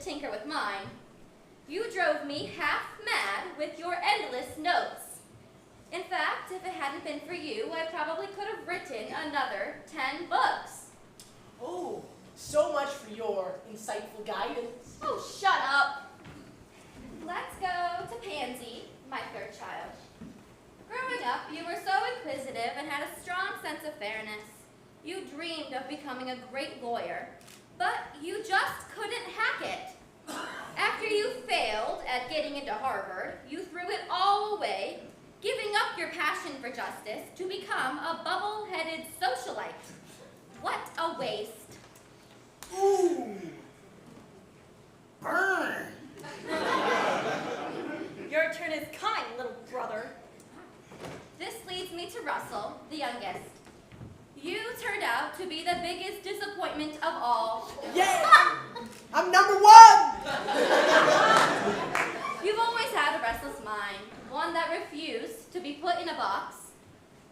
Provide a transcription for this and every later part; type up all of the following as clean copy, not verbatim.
tinker with mine. You drove me half mad with your endless notes. In fact, if it hadn't been for you, I probably could have written another 10 books. Oh, so much for your insightful guidance. Oh, shut up. Let's go to Pansy, my third child. Growing up, you were so inquisitive and had a strong sense of fairness. You dreamed of becoming a great lawyer, but you just couldn't hack it. After you failed at getting into Harvard, you threw it all away, giving up your passion for justice to become a bubble-headed socialite. What a waste. Ooh. Burn. Your turn is kind, little brother. This leads me to Russell, the youngest. You turned out to be the biggest disappointment of all. Yeah! I'm number one! You've always had a restless mind, one that refused to be put in a box.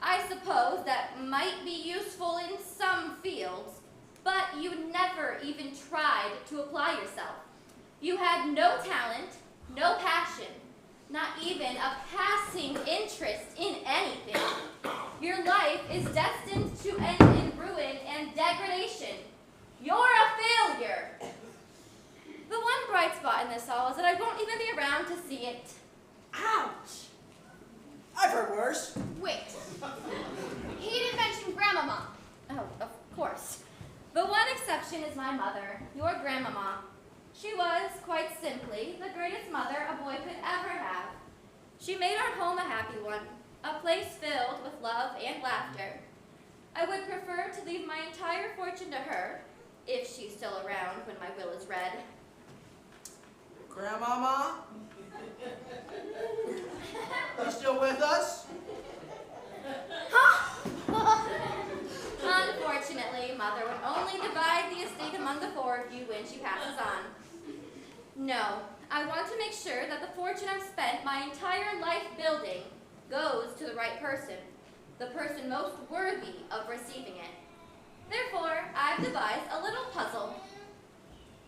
I suppose that might be useful in some fields, but you never even tried to apply yourself. You had no talent, no passion, not even a passing interest in anything. Your life is destined to end in ruin and degradation. You're a failure. The one bright spot in this all is that I won't even be around to see it. Ouch! I've heard worse. Wait. He didn't mention Grandmama. Oh, of course. The one exception is my mother, your grandmama. She was, quite simply, the greatest mother a boy could ever have. She made our home a happy one, a place filled with love and laughter. I would prefer to leave my entire fortune to her, if she's still around when my will is read. Grandmama? You still with us? Unfortunately, Mother would only divide the estate among the four of you when she passes on. No, I want to make sure that the fortune I've spent my entire life building goes to the right person, the person most worthy of receiving it. Therefore, I've devised a little puzzle.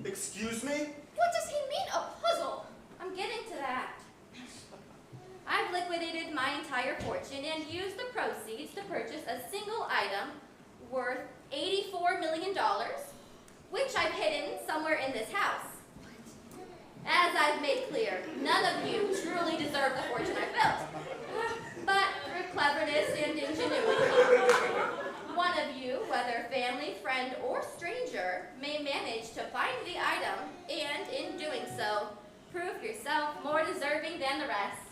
Excuse me? What does he mean, a puzzle? I'm getting to that. I've liquidated my entire fortune and used the proceeds to purchase a single item worth $84 million, which I've hidden somewhere in this house. As I've made clear, none of you truly deserve the fortune I've built. But through cleverness and ingenuity, one of you, whether family, friend, or stranger, may manage to find the item and, in doing so, prove yourself more deserving than the rest.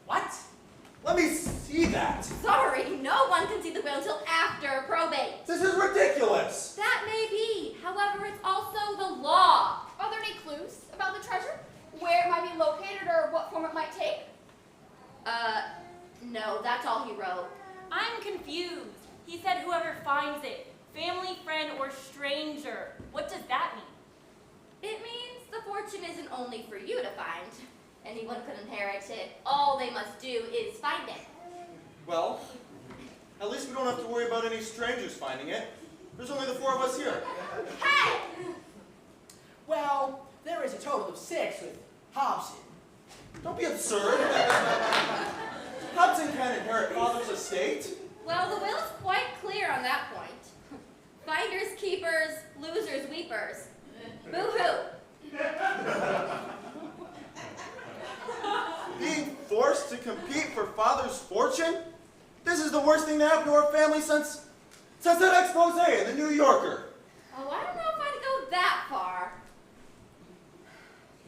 What? Let me see that. Sorry, no one can see the will until after probate. This is ridiculous. That may be. However, it's also the law. Are there any clues about the treasure? Where it might be located or what form it might take? No, that's all he wrote. I'm confused. He said whoever finds it, family, friend, or stranger. What does that mean? It means the fortune isn't only for you to find. Anyone could inherit it. All they must do is find it. Well, at least we don't have to worry about any strangers finding it. There's only the four of us here. Hey! Well, there is a total of 6 with Hobson. Don't be absurd. Hudson can't inherit father's estate. Well, the will's quite clear on that point. Finders keepers, losers weepers. Boo-hoo. Being forced to compete for father's fortune? This is the worst thing to happen to our family since that expose in the New Yorker. Oh, I don't know if I'd go that far.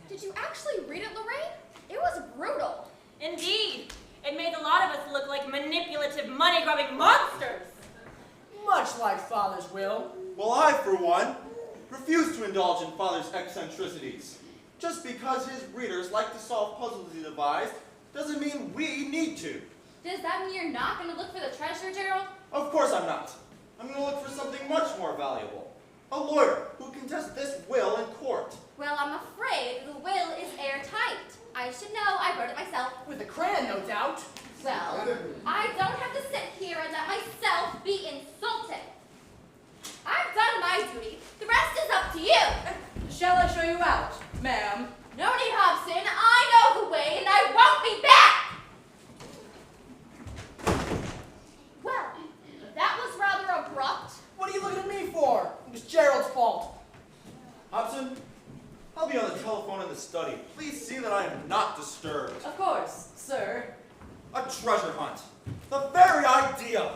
Did you actually read it, Lorraine? It was brutal. Indeed. It made a lot of us look like manipulative, money-grubbing monsters. Much like father's will. Well, I, for one, refuse to indulge in father's eccentricities. Just because his readers like to solve puzzles he devised doesn't mean we need to. Does that mean you're not going to look for the treasure, Gerald? Of course I'm not. I'm going to look for something much more valuable. A lawyer who can test this will in court. Well, I'm afraid the will is airtight. I should know. I wrote it myself. With a crayon, no doubt. Well, I don't have to sit here and let myself be insulted. I've done my duty. The rest is up to you. Shall I show you out, ma'am. No need, Hobson. I know the way, and I won't be back! Well, that was rather abrupt. What are you looking at me for? It was Gerald's fault. Hobson, I'll be on the telephone in the study. Please see that I am not disturbed. Of course, sir. A treasure hunt. The very idea.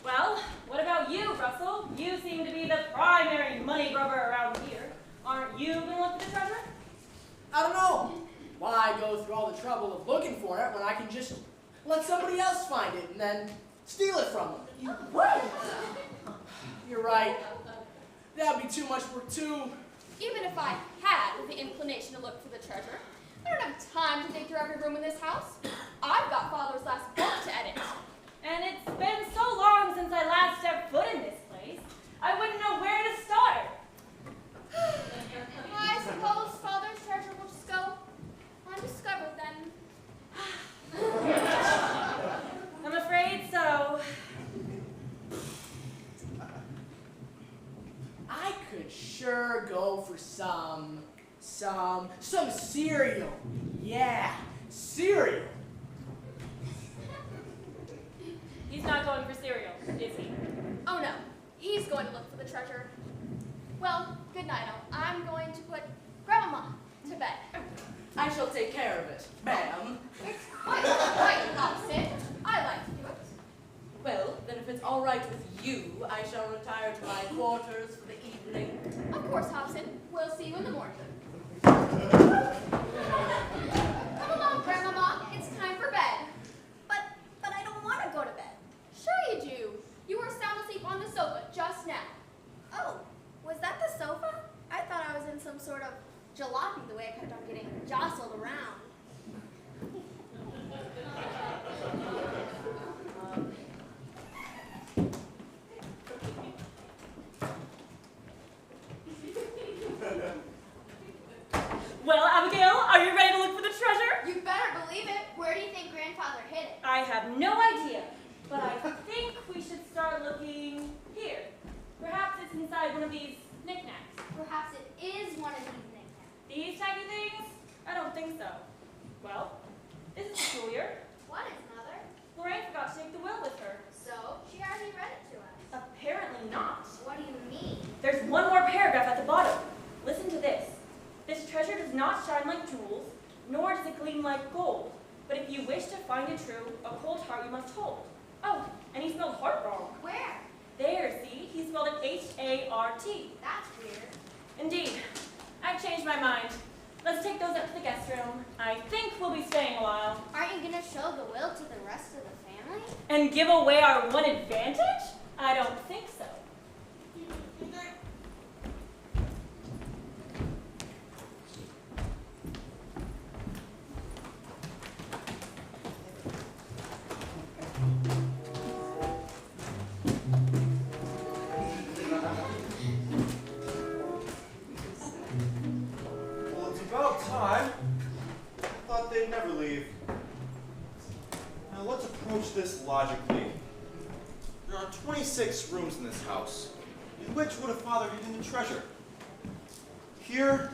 Well, what about you, Russell? You seem to be the primary money grubber around here. Aren't you going to look for the treasure? I don't know. Why go through all the trouble of looking for it when I can just let somebody else find it and then steal it from them? You're right. That'd be too much work too. Even if I had the inclination to look for the treasure, I don't have time to dig through every room in this house. I've got Father's last book to edit. And it's been so long since I last stepped foot in this place, I wouldn't know where to start. I suppose Father's treasure will just go undiscovered then. I'm afraid so. I could sure go for some cereal. Yeah, cereal. He's not going for cereal, is he? Oh no, he's going to look for the treasure. Well, good night all. I'm going to put Grandma to bed. I shall take care of it, ma'am. It's quite right, Hobson. I like to do it. Well, then if it's all right with you, I shall retire to my quarters for the evening. Of course, Hobson. We'll see you in the morning. Come along, Grandmama. It's time for bed. But I don't want to go to bed. Sure you do. You were sound asleep on the sofa just now. Oh, was that the sofa? I thought I was in some sort of jalopy the way I kept on getting jostled around. Well, Abigail, are you ready to look for the treasure? You better believe it. Where do you think Grandfather hid it? I have no idea, but I think we should start looking here. Perhaps it's inside one of these knickknacks. Perhaps it is one of these knickknacks. These tiny things? I don't think so. Well, this is peculiar. What is, Mother? Lorraine forgot to take the will with her. So, she already read it to us. Apparently not. What do you mean? There's one more paragraph at the bottom. Listen to this. This treasure does not shine like jewels, nor does it gleam like gold. But if you wish to find it true, a cold heart you must hold. Oh, and he spelled heart wrong. Where? There, see? He spelled it H-A-R-T. That's weird. Indeed. I've changed my mind. Let's take those up to the guest room. I think we'll be staying a while. Aren't you going to show the will to the rest of the family? And give away our one advantage? I don't think so. Well, it's about time. I thought they'd never leave. Now let's approach this logically. There are 26 rooms in this house. In which would a father hidden the treasure? Here?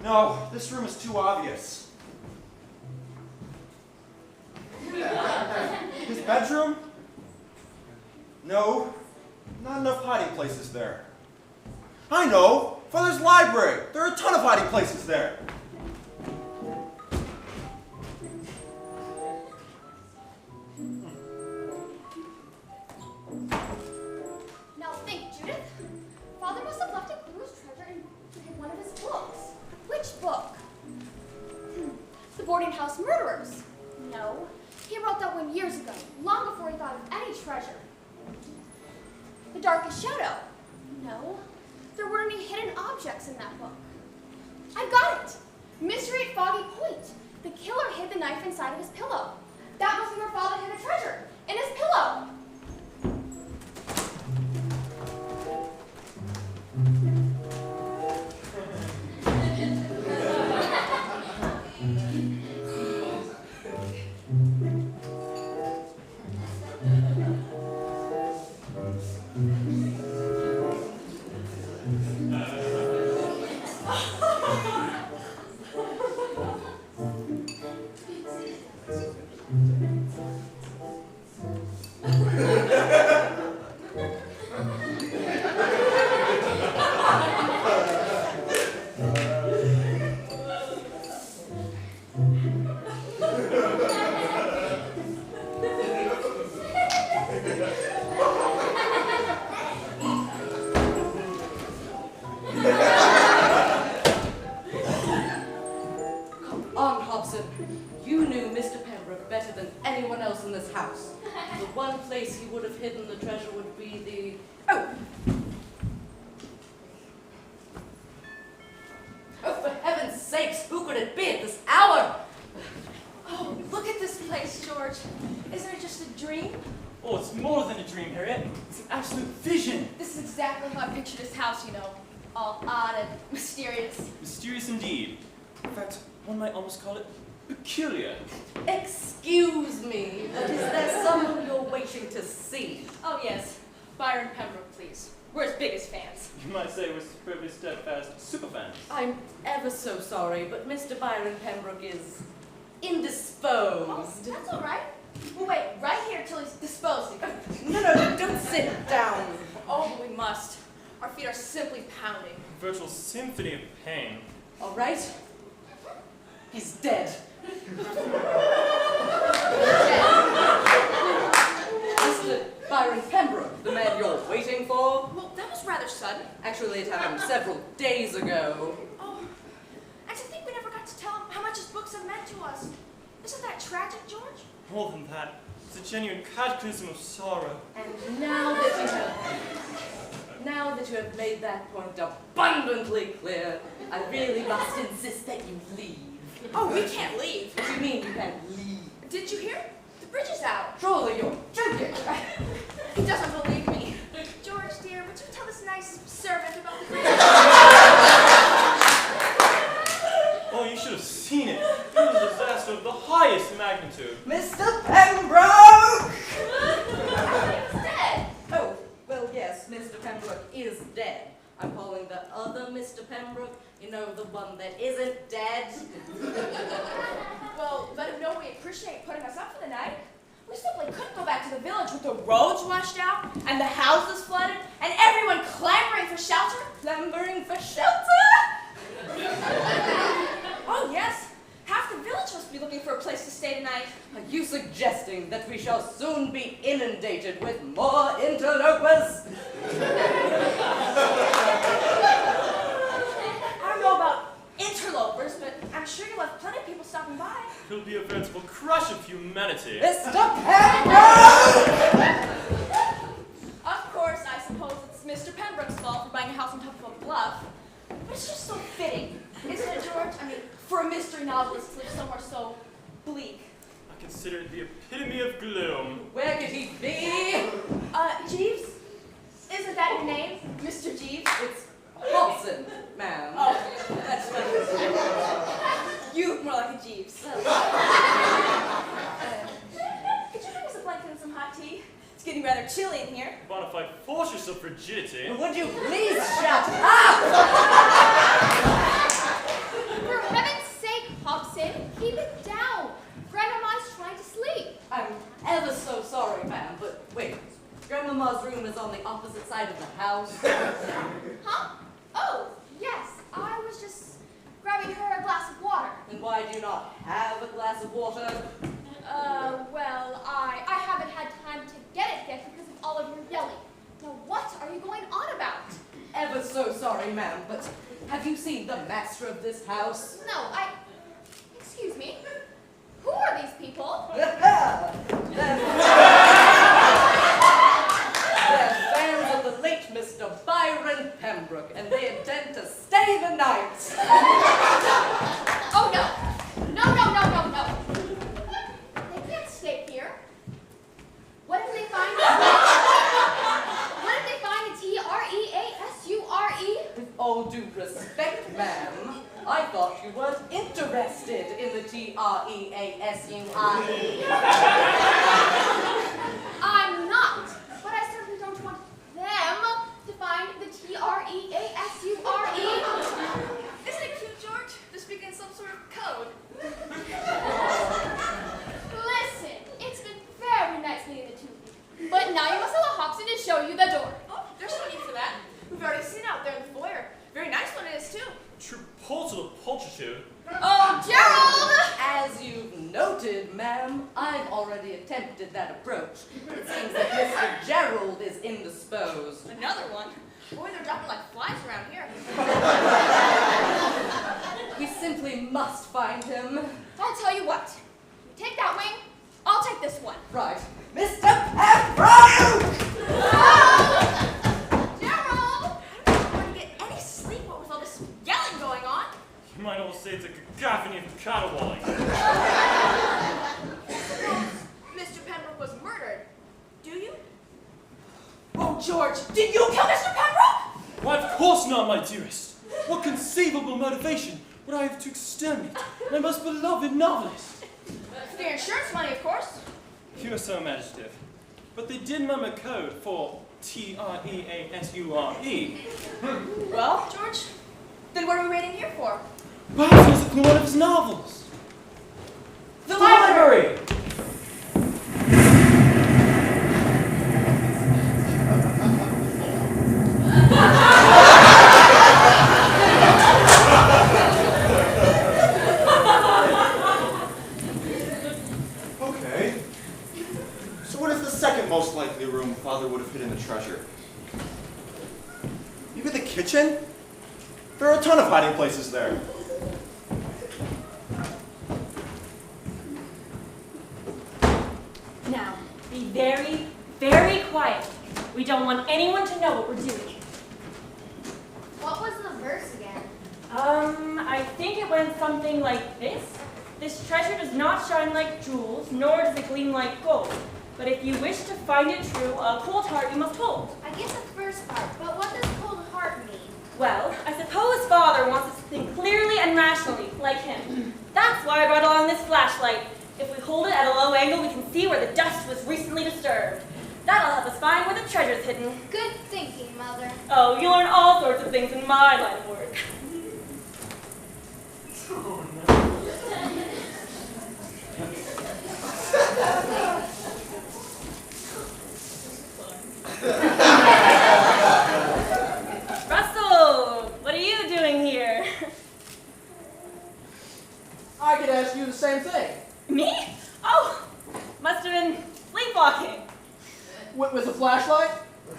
No, this room is too obvious. His bedroom? No, not enough hiding places there. I know! Father's library! There are a ton of hiding places there. Now think, Judith. Father must have left a clue his treasure in one of his books. Which book? The Boarding House Murderers. No. He wrote that one years ago, long before he thought of any treasure. The Darkest Shadow. No. There weren't any hidden objects in that book. I got it! Mystery at Foggy Point. The killer hid the knife inside of his pillow. That must be where Father hid the treasure. In his pillow. have hidden the treasure would be the... Oh! Oh, for heaven's sakes, who could it be at this hour? Oh, look at this place, George. Isn't it just a dream? Oh, it's more than a dream, Harriet. It's an absolute vision. This is exactly how I pictured this house, you know. All odd and mysterious. Mysterious indeed. In fact, one might almost call it peculiar. Excuse me, but is there someone you're waiting to see? Oh, yes. Byron Pembroke, please. We're his biggest fans. You might say we're superbly steadfast superfans. I'm ever so sorry, but Mr. Byron Pembroke is indisposed. That's all right. We'll wait right here till he's disposed of. No, don't sit down. Oh, we must. Our feet are simply pounding. Virtual symphony of pain. All right? He's dead. Mr. Byron Pembroke, the man you're waiting for? Well, that was rather sudden. Actually, it happened several days ago. Oh, and to think we never got to tell him how much his books have meant to us. Isn't that tragic, George? More than that, it's a genuine cataclysm of sorrow. And now that you have made that point abundantly clear, I really must insist that you leave. Oh, we can't leave. What do you mean you can't leave? Did you hear? The bridge is out. Surely you're joking. He doesn't believe me. George, dear, would you tell this nice servant about the bridge? Oh, you should have seen it. It was a disaster of the highest magnitude. Mr. Pembroke! He's dead. Oh, well, yes, Mr. Pembroke is dead. I'm calling the other Mr. Pembroke, you know, the one that isn't dead. Well, let him know we appreciate putting us up for the night. We simply couldn't go back to the village with the roads washed out and the houses flooded and everyone clamoring for shelter. Clamoring for shelter? Oh, yes. Half the village must be looking for a place to stay tonight. Are you suggesting that we shall soon be inundated with more interlopers? I don't know about interlopers, but I'm sure you'll have plenty of people stopping by. It'll be a veritable crush of humanity. Mr. Pembroke! Of course, I suppose it's Mr. Pembroke's fault for buying a house on top of a bluff. But it's just so fitting, isn't it, George? I mean, for a mystery novelist to live somewhere so bleak. I consider it the epitome of gloom. Where could he be? Jeeves? Isn't that your name, Mr. Jeeves? It's Hobson, ma'am. Oh, that's funny. You look more like a Jeeves. Could you bring us a blanket and some hot tea? It's getting rather chilly in here. Bonafide fortress of frigidity. Would you please shut up? For heaven's sake, Hobson, keep it down. Grandmama's trying to sleep. I'm ever so sorry, ma'am, but wait. Grandmama's room is on the opposite side of the house. Huh? Oh, yes. I was just grabbing her a glass of water. And why do you not have a glass of water? Well, I haven't had time to get it yet because of all of your yelling. Now, what are you going on about? Ever so sorry, ma'am, but have you seen the master of this house? No, excuse me. Who are these people? They're fans of the late Mr. Byron Pembroke, and they intend to stay the night. Oh, no. No. They can't stay here. What if they find a T-R-E-A-S-U-R-E? With all due respect, ma'am, I thought you weren't interested in the T-R-E-A-S-U-R-E. I'm not, but I certainly don't want them to find the T-R-E-A-S-U-R-E. Isn't it cute, George? To speak in some sort of code. Listen, it's been very nice meeting the two of you, but now you must allow Hobson to show you the door. Oh, there's no need for that. We've already seen it out there in the foyer. Very nice one it is, too. True portal of pulchritude. Oh, Gerald! As you've noted, ma'am, I've already attempted that approach. It seems that Mr. Gerald is indisposed. Another one. Boy, they're dropping like flies around here. We simply must find him. I'll tell you what. You take that wing, I'll take this one. Right. Mr. Pembroke! Gerald! I don't want to get any sleep with all this yelling going on. You might all say it's a cacophony of caterwauling. Mr. Pembroke was murdered. Do you? Oh, George, did you kill Mr. Pembroke? Why, of course not, my dearest. What conceivable motivation would I have to exterminate my most beloved novelist? For your insurance money, of course. You are so imaginative. But they did murmur code for Treasure. Well, George, then what are we waiting here for? Perhaps it was in one of his novels. The library! Okay. So what is the second most likely room Father would have hidden the treasure? Maybe the kitchen? There are a ton of hiding places there. Now, be very, very quiet. We don't want anyone to know what we're doing. What was the verse again? I think it went something like this. This treasure does not shine like jewels, nor does it gleam like gold. But if you wish to find it true, a cold heart you must hold. I get the first part, but what does cold heart mean? Well, I suppose Father wants us to think clearly and rationally, like him. That's why I brought along this flashlight. If we hold it at a low angle, we can see where the dust was recently disturbed. That'll help us find where the treasure's hidden. Good thinking, Mother. Oh, you learn all sorts of things in my line of work. Russell, what are you doing here? I could ask you the same thing. Me? Oh, must have been sleepwalking. With a flashlight?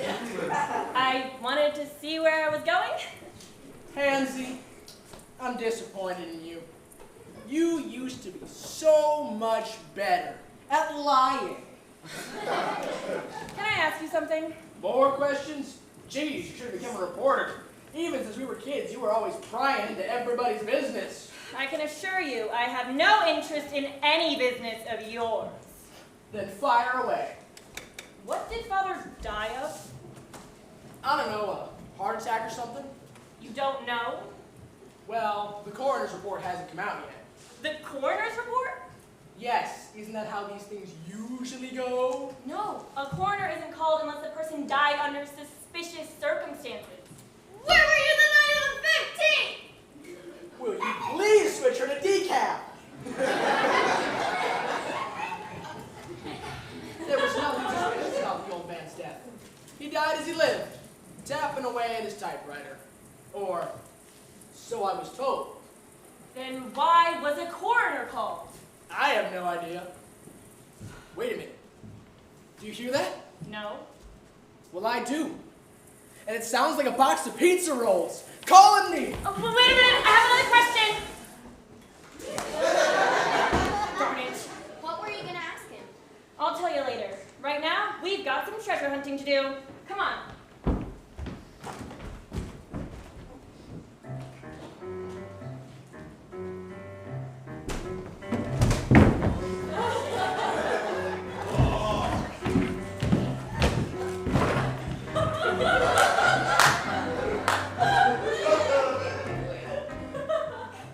I wanted to see where I was going. Hansy, I'm disappointed in you. You used to be so much better at lying. Can I ask you something? More questions? Geez, you should have become a reporter. Even since we were kids, you were always prying into everybody's business. I can assure you, I have no interest in any business of yours. Then fire away. What did Father die of? I don't know, a heart attack or something? You don't know? Well, the coroner's report hasn't come out yet. The coroner's report? Yes, isn't that how these things usually go? No, a coroner isn't called unless the person died under suspicious circumstances. Where were you the night of the 15th? Will you please switch her to decaf? There was nothing suspicious about the old man's death. He died as he lived, tapping away at his typewriter. Or so I was told. Then why was a coroner called? I have no idea. Wait a minute. Do you hear that? No. Well, I do. And it sounds like a box of pizza rolls calling me. Oh, but wait a minute, I have another question. Darn it. What were you going to ask him? I'll tell you later. Right now, we've got some treasure hunting to do. Come on.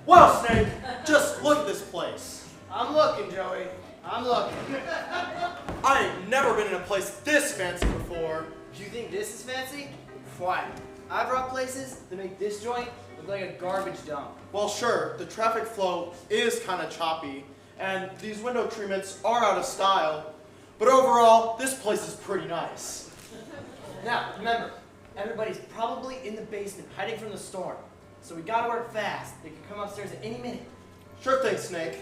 Wow, Snake! Just look at this place. I'm looking, Joey. I'm looking. I ain't never been in a place this fancy before. You think this is fancy? Why? I brought places that make this joint look like a garbage dump. Well, sure, the traffic flow is kind of choppy, and these window treatments are out of style, but overall, this place is pretty nice. Now, remember, everybody's probably in the basement hiding from the storm. So we gotta work fast. They can come upstairs at any minute. Sure thing, Snake.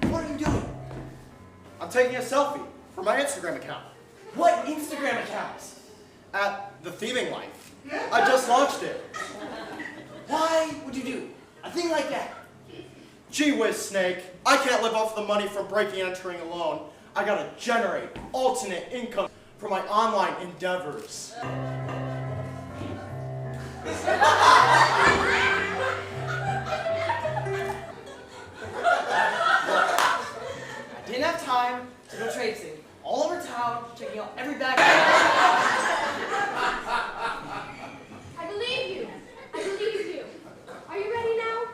What are you doing? taking a selfie for my Instagram account. What Instagram accounts? At The Thieving Life. I just launched it. Why would you do a thing like that? Gee whiz, Snake. I can't live off the money from breaking and entering alone. I gotta generate alternate income for my online endeavors. I didn't have time to go traipsing all over town, checking out every bag. I believe you. I believe you. Are you ready now?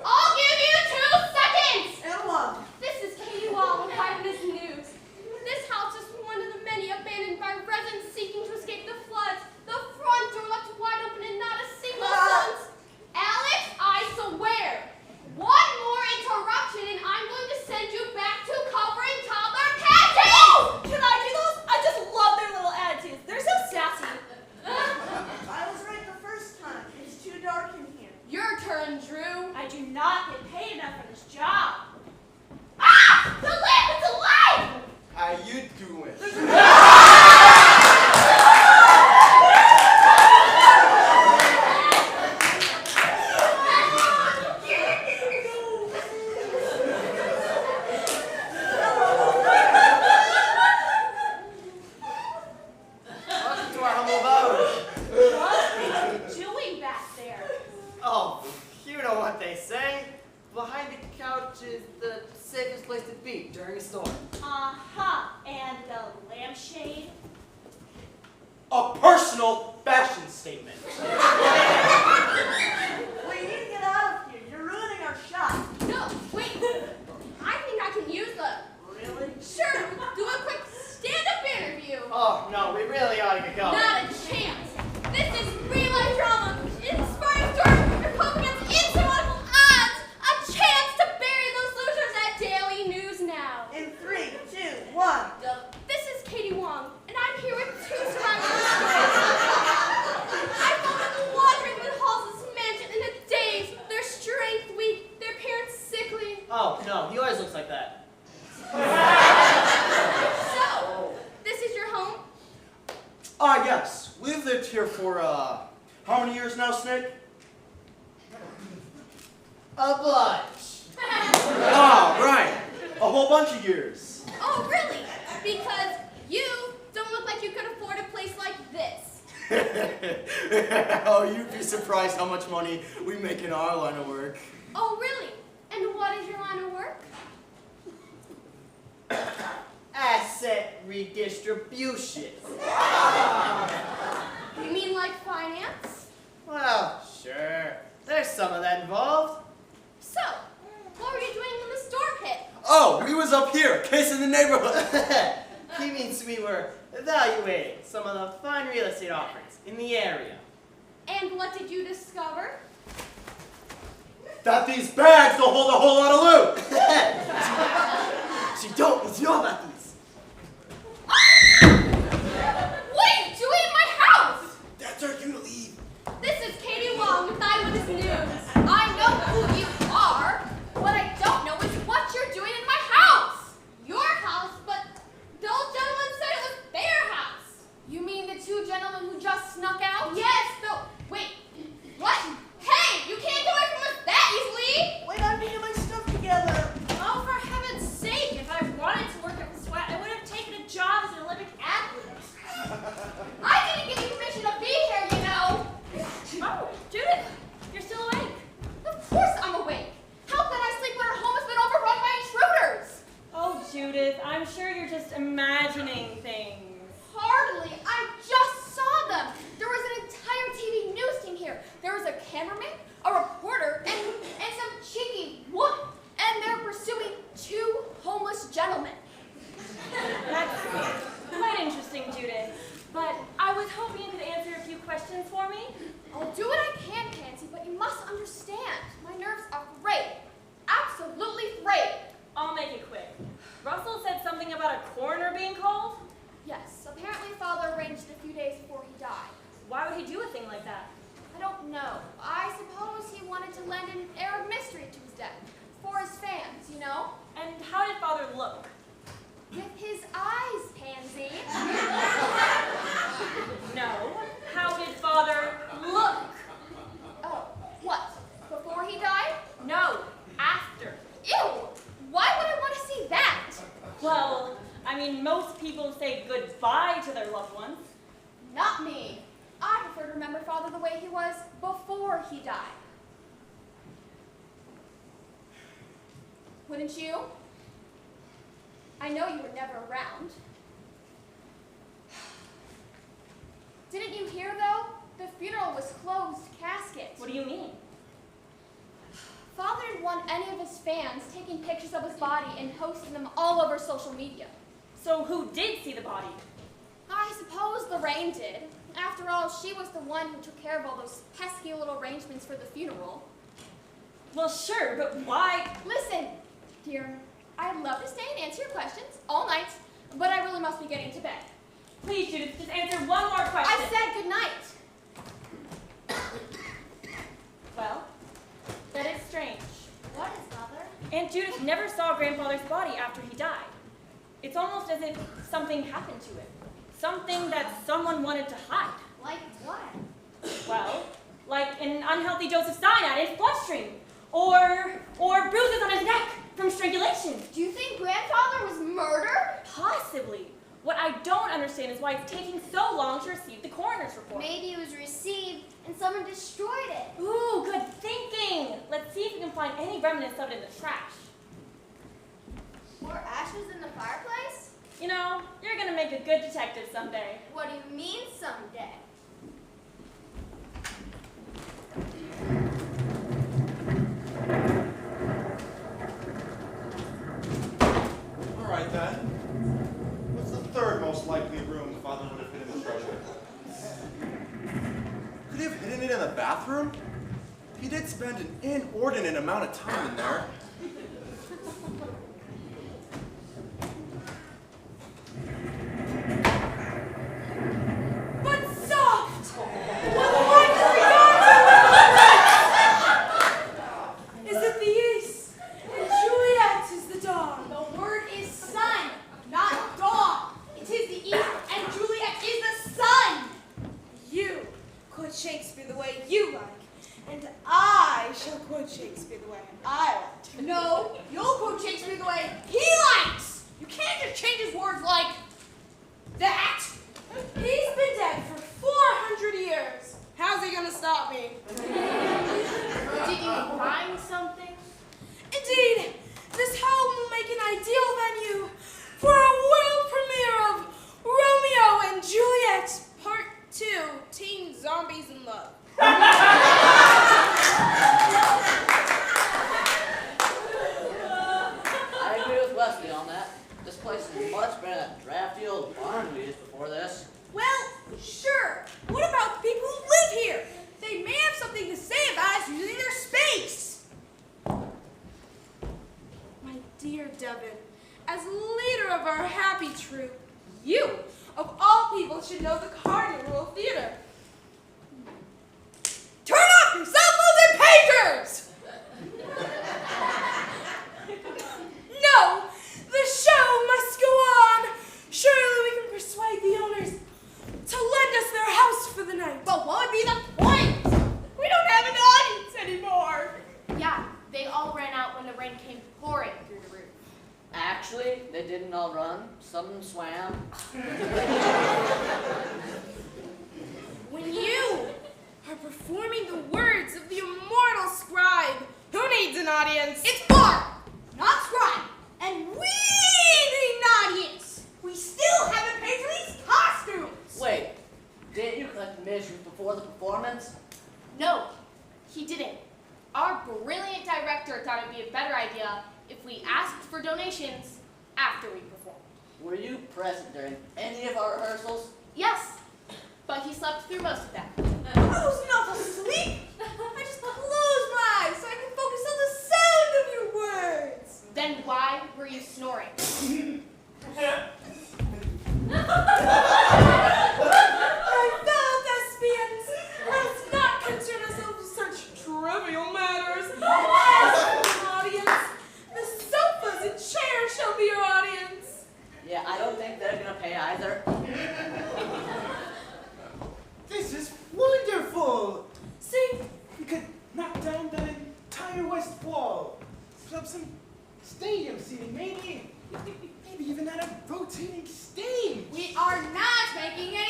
I'll give you 2 seconds! And one. This is Katie Wall with Eyewitness News. This house is one of the many abandoned by residents seeking to escape the floods. The front door left wide open and not a single soul. Alex, I swear, one more interruption and I'm going to send you back to covering toddler panties! Can I do those? I just love their little attitudes. They're so sassy. I was right the first time. It's too dark in here. Your turn, Drew. I do not get paid enough for this job. Ah! The lamp is alive! How you doing? Welcome to our humble abode. What are you doing back there? Oh, you know what they say. Behind the couch is the safest place to be during a storm. Uh-huh. And the lampshade? A personal fashion statement. We need to get out of here. You're ruining our shot. No, wait. I think I can use them. Really? Sure, do a quick stand-up interview. Oh, no, we really ought to get going. Not a chance. This is real-life drama. Inspiring stories are up against insurmountable odds. A chance to bury those losers at Daily News Now. In 3, 2, 1. This is Katie Wong, and I'm here with 2 survivors. I found them wandering the halls of this mansion in a daze. Their strength weak, their parents sickly. Oh, no, he always looks like that. So, this is your home? Ah, yes. We've lived here for, how many years now, Snake? A bunch. Ah, right. A whole bunch of years. Oh, really? Because you don't look like you could afford a place like this. Oh, you'd be surprised how much money we make in our line of work. Oh, really? And what is your line of work? Asset redistribution. You mean like finance? Well, sure. There's some of that involved. So, what were you doing in the store pit? Oh, we was up here, case in the neighborhood. He means we were evaluating some of the fine real estate offerings in the area. And what did you discover? That these bags don't hold a whole lot of loot. She don't need to know about these. What are you doing in my house? That's our cue to leave. This is Katie Wong with Eyewitness News. I know who you are. What I don't know is what you're doing in my house. Your house, but those gentlemen said it was their house. You mean the 2 gentlemen who just snuck out? Yes, wait, what? Hey, you can't get away from us that easily. Wait, I'm getting my stuff together. Oh, for heaven's sake, if I wanted to work at the SWAT, I would have taken a job as an Olympic athlete. I didn't give you permission to be here, you know. Oh, Judith, you're still awake. Of course I'm awake. How can I sleep when our home has been overrun by intruders? Oh, Judith, I'm sure you're just imagining things. Hardly. I just saw them. There was an entire TV news team here. There was a cameraman, a reporter, and some cheeky woman. And they're pursuing 2 homeless gentlemen. That's quite interesting, Judith. But I was hoping you could answer a few questions for me. I'll do what I can, Pansy, but you must understand. My nerves are frayed. Absolutely frayed. I'll make it quick. Russell said something about a coroner being called? Yes, apparently Father arranged it a few days before he died. Why would he do a thing like that? I don't know. I suppose he wanted to lend an air of mystery to his death. For his fans, you know? And how did Father look? grandfather the way he was before he died. Wouldn't you? I know you were never around. Didn't you hear, though? The funeral was closed casket. What do you mean? Father didn't want any of his fans taking pictures of his body and posting them all over social media. So who did see the body? I suppose Lorraine did. After all, she was the one who took care of all those pesky little arrangements for the funeral. Well, sure, but why? Listen, dear, I'd love to stay and answer your questions all night, but I really must be getting to bed. Please, Judith, just answer one more question. I said good night. Well, that is strange. What is, Mother? Aunt Judith never saw grandfather's body after he died. It's almost as if something happened to him. Something that someone wanted to hide. Like what? Well, like an unhealthy dose of cyanide in his bloodstream. Or bruises on his neck from strangulation. Do you think grandfather was murdered? Possibly. What I don't understand is why it's taking so long to receive the coroner's report. Maybe it was received and someone destroyed it. Ooh, good thinking. Let's see if we can find any remnants of it in the trash. Or ashes in the fireplace? You know, you're gonna make a good detective someday. What do you mean someday? All right then. What's the third most likely room the father would have hidden the treasure? Could he have hidden it in the bathroom? He did spend an inordinate amount of time in there. But soft! Is it the east? And Juliet is the dawn. The word is sun, not dawn. It is the east and Juliet is the sun. You quote Shakespeare the way you like, and I shall quote Shakespeare the way I like to. No, you'll quote Shakespeare the way he likes. You can't just change his words like that. He's been dead for 400 years. How's he gonna stop me? Did you find something? Indeed, this home will make an ideal venue for a world premiere of Romeo and Juliet Part 2, Teen Zombies in Love. I agree with Wesley on that. This place is much better than that drafty old barn we used before this. Well, sure. What about the people who live here? They may have something to say about us using their space. My dear Devin, as leader of our happy troop, you, of all people, should know the cardinal rule of theater. Turn off your cell phones and pagers! No, the show must go on. Surely we can persuade the owners to lend us their house for the night. But what would be the point? We don't have an audience anymore. Yeah, they all ran out when the rain came pouring through the roof. Actually, they didn't all run. Some swam. When you are performing the words of the immortal scribe, who needs an audience? It's bar, not scribe. And we need an audience. We still haven't paid for these costumes. Wait, didn't you collect measurements before the performance? No, he didn't. Our brilliant director thought it'd be a better idea if we asked for donations after we performed. Were you present during any of our rehearsals? Yes, but he slept through most of them. I was not asleep. I just closed my eyes so I can focus on the sound of your words. Then why were you snoring? My fellow thespians, let's not concern ourselves with such trivial matters. As for an audience, the sofas and chairs shall be your audience. Yeah, I don't think they're gonna pay either. This is wonderful! See, We could knock down that entire west wall. Put up some stadium seating, maybe even add a rotating stage. We are not making any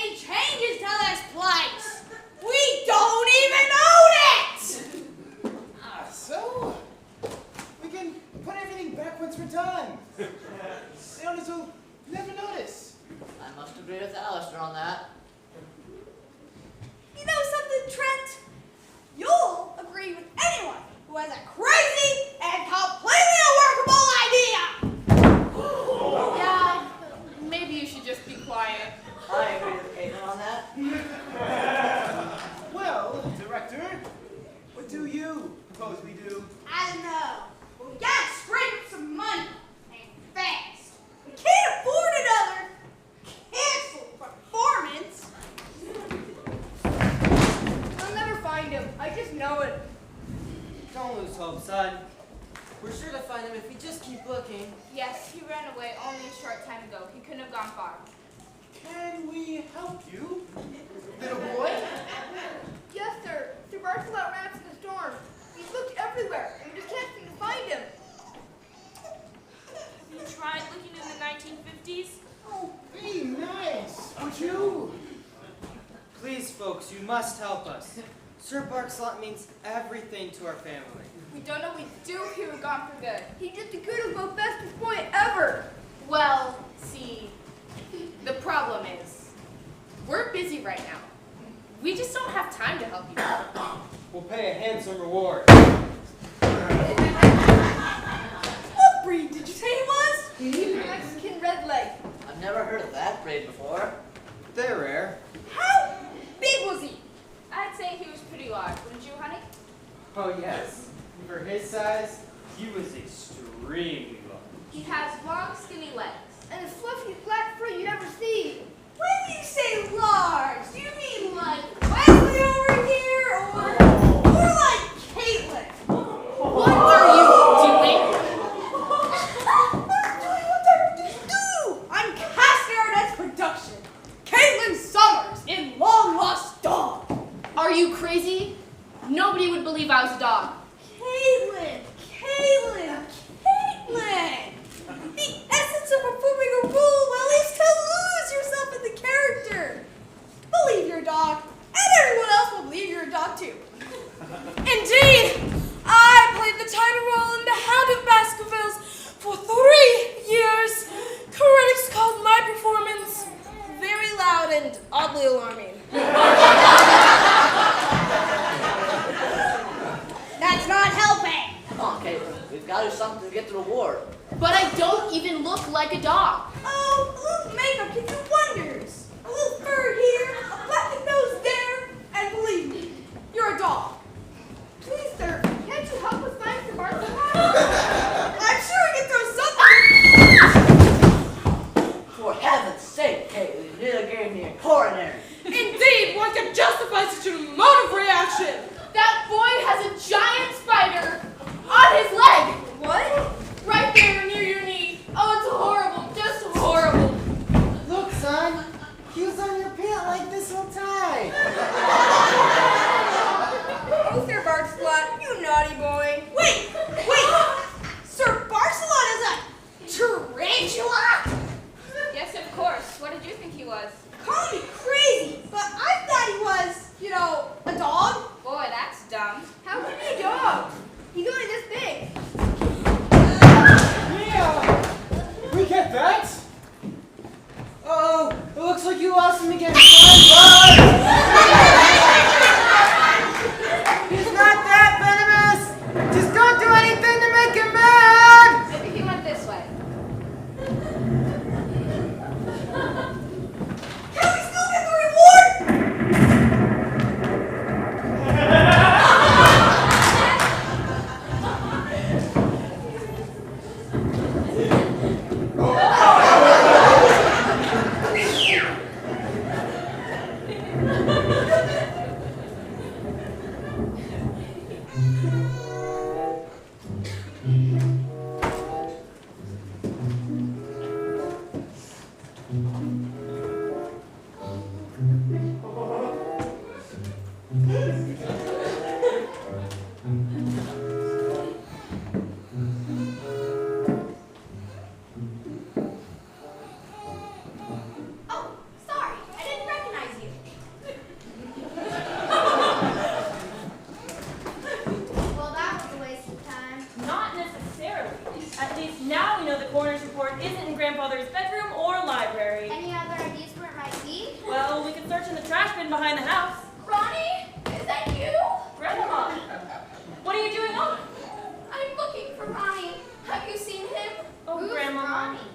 just know it. Don't lose hope, son. We're sure to find him if we just keep looking. Yes, he ran away only a short time ago. He couldn't have gone far. Can we help you? Little boy? Yes, sir. Sir Barcelot ran to the storm. He's looked everywhere, and we just can't seem to find him. You tried looking in the 1950s? Oh, be nice, would you? Please, folks, you must help us. Sir Barcelot means everything to our family. We don't know what we'd do if he were gone for good. He's just the good most bestest boy ever. Well, see, the problem is, we're busy right now. We just don't have time to help you. We'll pay a handsome reward. What breed did you say he was? Mexican red leg. I've never heard of that breed before. They're rare. How big was he? I'd say he was pretty large, wouldn't you, honey? Oh, yes. For his size, he was extremely large. He has long, skinny legs. And his fluffy flat fur you never see. When you say large, do you mean like Wesley over here, or like Caitlin? What are you doing? I'm doing what I do. I'm casting our next production. Caitlin Summers in Long Lost Dog. Are you crazy? Nobody would believe I was a dog. Caitlin! The essence of performing a role well is to lose yourself in the character. Believe you're a dog, and everyone else will believe you're a dog too. Indeed, I played the title role in The Hound of Baskervilles for 3 years. Critics called my performance very loud and oddly alarming. That's not helping. Come on, Caitlin. We've got to do something to get the reward. But I don't even look like a dog. Oh, a little makeup can do wonders. A little fur here, a black nose there, and believe me, you're a dog. Please, sir, can't you help us find some Barcelona? I'm sure we can throw something. For heaven's sake, Caitlin, you nearly gave me a coronary. Indeed, one can justify such an emotive reaction. That boy has a giant spider on his leg. What? Right there near your knee. Oh, it's horrible. Just horrible. Look, son. He was on your pant like this whole time. Oh, Sir Barcelot, you naughty boy. Wait! Sir Barcelot is a tarantula? Yes, of course. What did you think he was? Call me crazy, but I thought he was, a dog. Boy, that's dumb. How could he be a dog? He's only this big. Yeah, we get that. Uh-oh, it looks like you lost him again, son. He's not that venomous. Just don't do anything to make him mad. Maybe he went this way. Can we still get the reward? Oh, sorry, I didn't recognize you. Well, that was a waste of time. Not necessarily. At least now we know the coroner's report isn't in grandfather's bedroom or library. Any other ideas where it might be? Well, we could search in the trash bin behind the house. Ronnie, is that you? Grandma, what are you doing up? I'm looking for Ronnie. Have you seen him? Oh, Who's Grandma. Ronnie?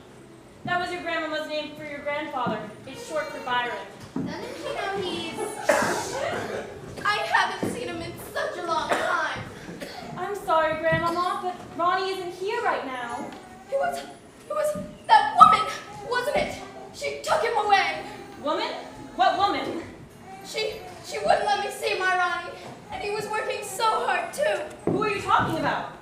That was your grandmama's name for your grandfather. It's short for Byron. Doesn't she know he's... I haven't seen him in such a long time. I'm sorry, Grandmama, but Ronnie isn't here right now. It was that woman, wasn't it? She took him away. Woman? What woman? She wouldn't let me see my Ronnie, and he was working so hard, too. Who are you talking about?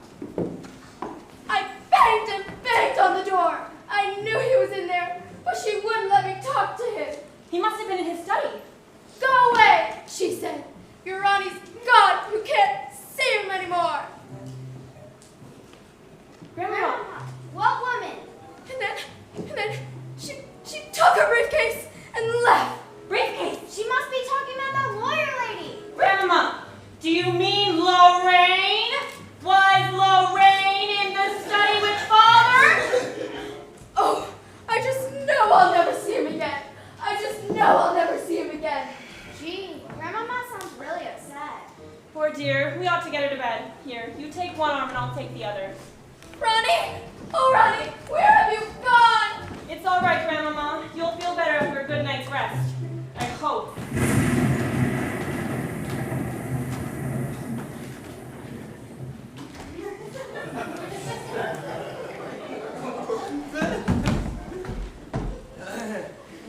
I banged and banged on the door. I knew he was in there, but she wouldn't let me talk to him. He must have been in his study. Go away, she said. You're Ronnie's God. You can't see him anymore. Grandma. What woman? And then she took her briefcase and left. Briefcase. She must be talking about that lawyer lady. Grandma, do you mean Lorraine? Was Lorraine in the study with Father? Oh, I just know I'll never see him again. I just know I'll never see him again. Gee, Grandmama sounds really upset. Poor dear, we ought to get her to bed. Here, you take one arm and I'll take the other. Ronnie! Oh, Ronnie, where have you gone? It's all right, Grandmama. You'll feel better after a good night's rest. I hope.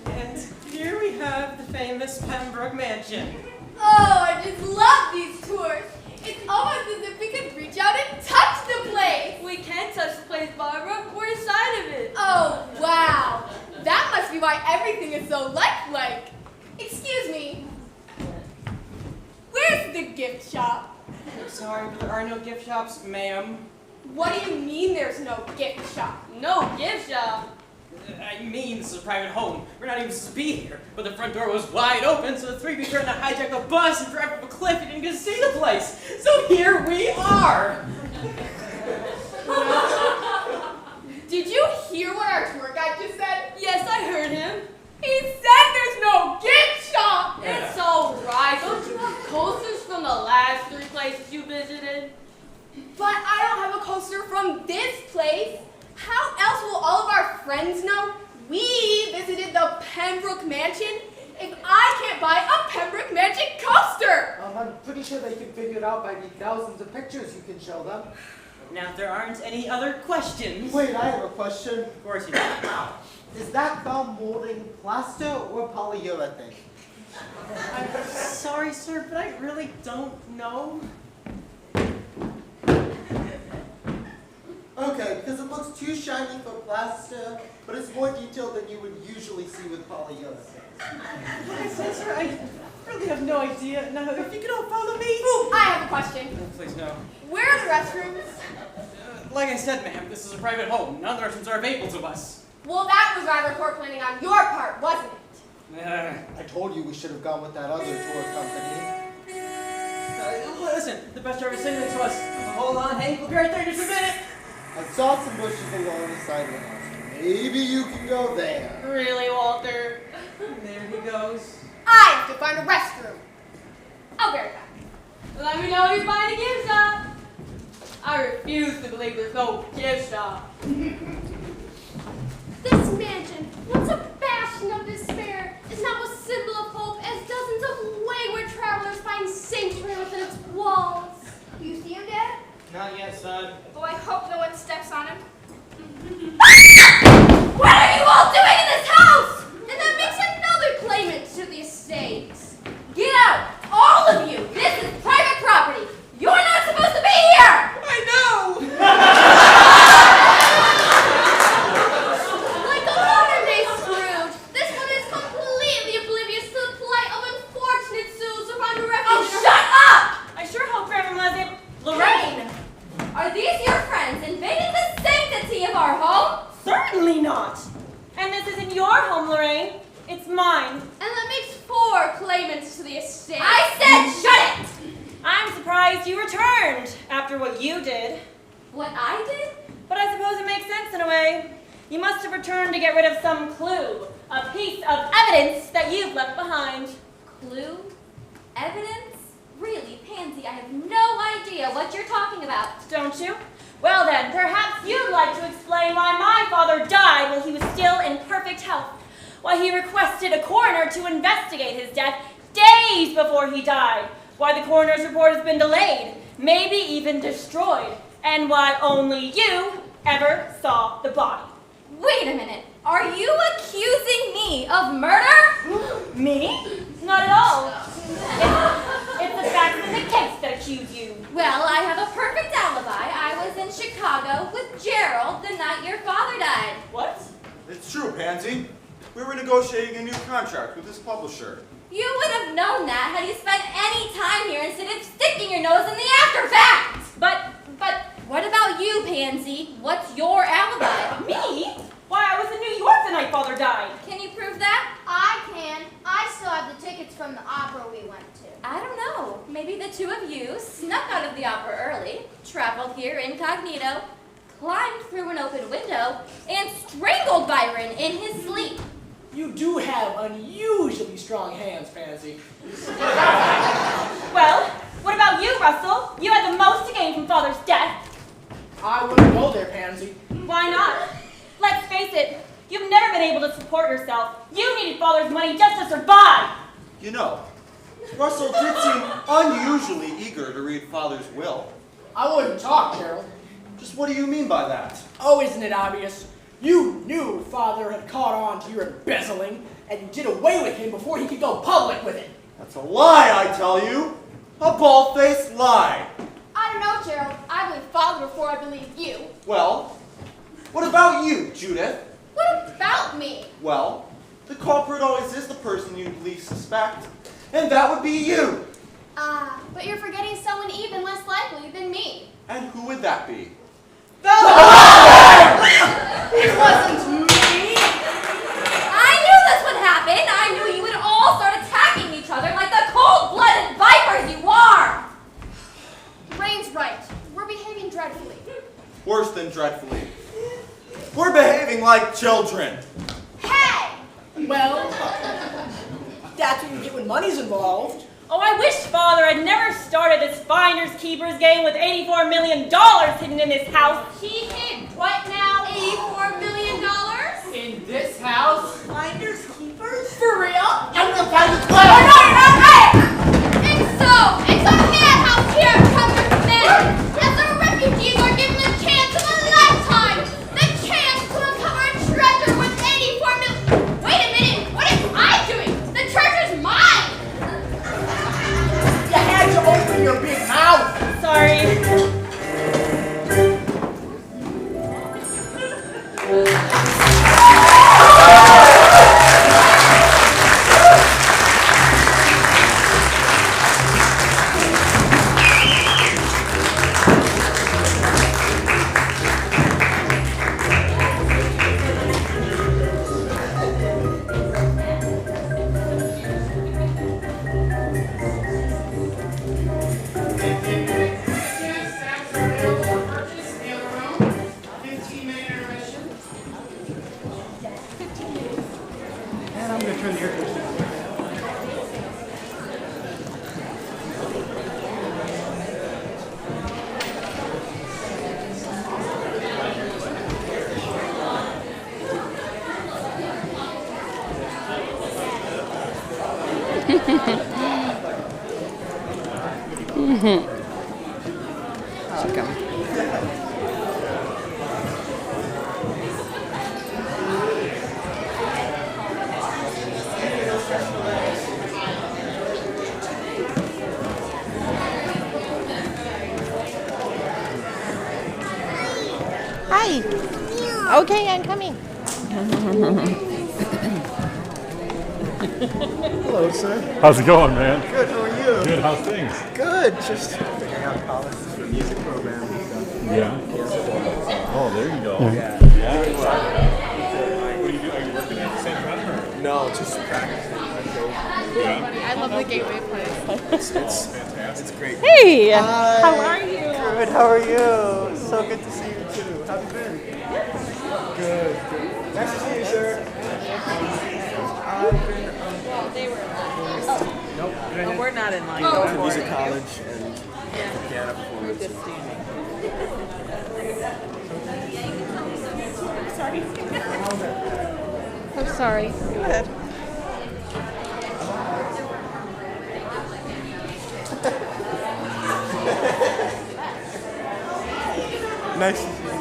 And here we have the famous Pembroke Mansion. Oh, I just love these tours. It's almost as if we could reach out and touch the place. We can't touch the place, Barbara. We're inside of it. Oh, wow. That must be why everything is so lifelike. Excuse me. Where's the gift shop? I'm sorry, but there are no gift shops, ma'am. What do you mean there's no gift shop? No gift shop. I mean, this is a private home. We're not even supposed to be here. But the front door was wide open, so the three of you tried to hijack the bus and drive up a cliff and didn't get to see the place. So here we are. Did you hear what our tour guide just said? Yes, I heard him. He said there's no gift shop. It's all right. Don't you have coasters from the last 3 places you visited? But I don't have a coaster from this place. How else will all of our friends know we visited the Pembroke Mansion if I can't buy a Pembroke Mansion coaster? I'm pretty sure they can figure it out by the thousands of pictures you can show them. Now, if there aren't any other questions... Wait, I have a question. Of course you do. Is that foam molding plaster or polyurethane? I'm sorry, sir, but I really don't know. Okay, because it looks too shiny for plaster, but it's more detailed than you would usually see with polyurethane. Like I said, sir, I really have no idea. Now, if you could all follow me... Ooh, I have a question. Oh, please, no. Where are the restrooms? Like I said, ma'am, this is a private home. None of the restrooms are available to us. Well, that was rather poor planning on your part, wasn't it? I told you we should have gone with that other tour company. Listen, the bus driver's signaling to us. Hold on, Hank, we'll be right there in just a minute. I saw some bushes along the side of the house. Maybe you can go there. Really, Walter? There he goes. I have to find a restroom. I'll be right back. Let me know if you find a gift shop. I refuse to believe there's no gift shop. This mansion, once a bastion of despair, is now a symbol of hope as dozens of wayward travelers find sanctuary within its walls. You see him, Dad? Not yet, son. Oh, I hope no one steps on him. What are you all doing in this house? And that makes another claimant to the estate. Get out, all of you. This is private property. You're not supposed to be here. I know! Like a modern-day Scrooge, this one is completely oblivious to the plight of unfortunate souls who find refuge. Oh, shut up! I sure hope Grandmama's able... Lorraine! Are these your friends invading the sanctity of our home? Certainly not! And this isn't your home, Lorraine. It's mine. And that makes 4 claimants to the estate. I said shut it! I'm surprised you returned after what you did. What I did? But I suppose it makes sense in a way. You must have returned to get rid of some clue, a piece of evidence that you've left behind. Clue? Evidence? Really, Pansy, I have no idea what you're talking about. Don't you? Well then, perhaps you'd like to explain why my father died while he was still in perfect health. Why he requested a coroner to investigate his death days before he died. Why the coroner's report has been delayed, maybe even destroyed. And why only you ever saw the body. Wait a minute. Are you accusing me of murder? Me? Not at all. It's the facts in the case that choose you? Well, I have a perfect alibi. I was in Chicago with Gerald the night your father died. What? It's true, Pansy. We were negotiating a new contract with this publisher. You would have known that had you spent any time here instead of sticking your nose in the after fact. But, What about you, Pansy? What's your alibi? me? Why, I was in New York the night father died. Can you prove that? I can. I still have the tickets from the opera we went to. I don't know. Maybe the two of you snuck out of the opera early, traveled here incognito, climbed through an open window, and strangled Byron in his sleep. You do have unusually strong hands, Pansy. Well, what about you, Russell? You had the most to gain from father's death. I wouldn't go there, Pansy. Why not? Let's face it, you've never been able to support yourself. You needed father's money just to survive. You know, Russell did seem unusually eager to read Father's will. I wouldn't talk, Gerald. Just what do you mean by that? Oh, isn't it obvious? You knew Father had caught on to your embezzling, and you did away with him before he could go public with it. That's a lie, I tell you. A bald-faced lie. I don't know, Gerald. I believe Father before I believe you. Well, what about you, Judith? What about me? Well, the culprit always is the person you least suspect, and that would be you. But you're forgetting someone even less likely than me. And who would that be? It wasn't me! I knew this would happen. I knew you would all start attacking each other like the cold-blooded vipers you are. Rain's right. We're behaving dreadfully. Worse than dreadfully. We're behaving like children. Hey! Well, that's what you get when money's involved. Oh, I wish father had never started this finders keepers game with $84 million hidden in his house. He hid what now? $84 million? In this house? Finders keepers? For real? I'm the finders No, you're not right! And so madhouse here at Cumberland Manor, as the refugees are given the chance of a lifetime, the chance to uncover a treasure worth $84 million. Wait a minute, what am I doing? The treasure's mine! You had to open your big mouth. Sorry. Hi. Okay, I'm coming. Hello, sir. How's it going, man? Good, how are you? Good, how's things? Good, just figuring out policies for the music program and stuff. Yeah. Oh, there you go. Yeah. What do you do? Are you working at the same time? Or? No, just practicing. Yeah. I love the gateway place. It's fantastic. It's great. Hey, Hi. how are you? Good, how are you? So good to see you too. How have you been? Good, good. Nice to see you, sir. I've been, nope. Oh, we're not in line. I went to Don't music worry. college and piano performance. We're just standing. I'm sorry. Go ahead. Nice to see you.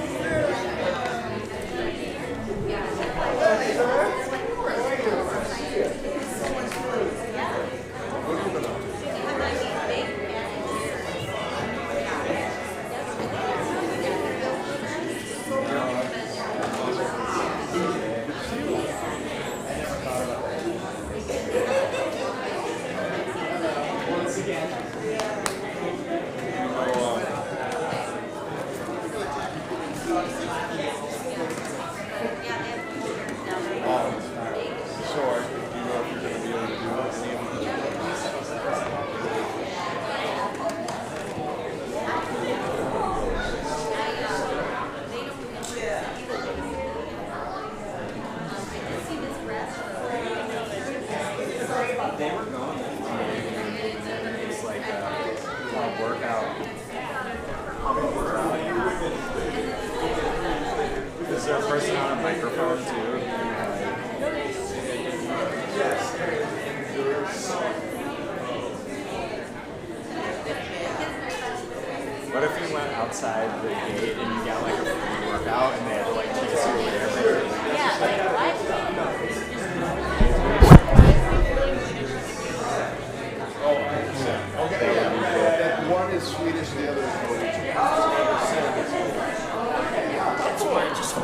What if you went outside the gate and you got like a free workout and they had to like chase you away every Yeah, like what? Oh, I understand. Okay, yeah. One is Swedish, the other is Norwegian. That's why I just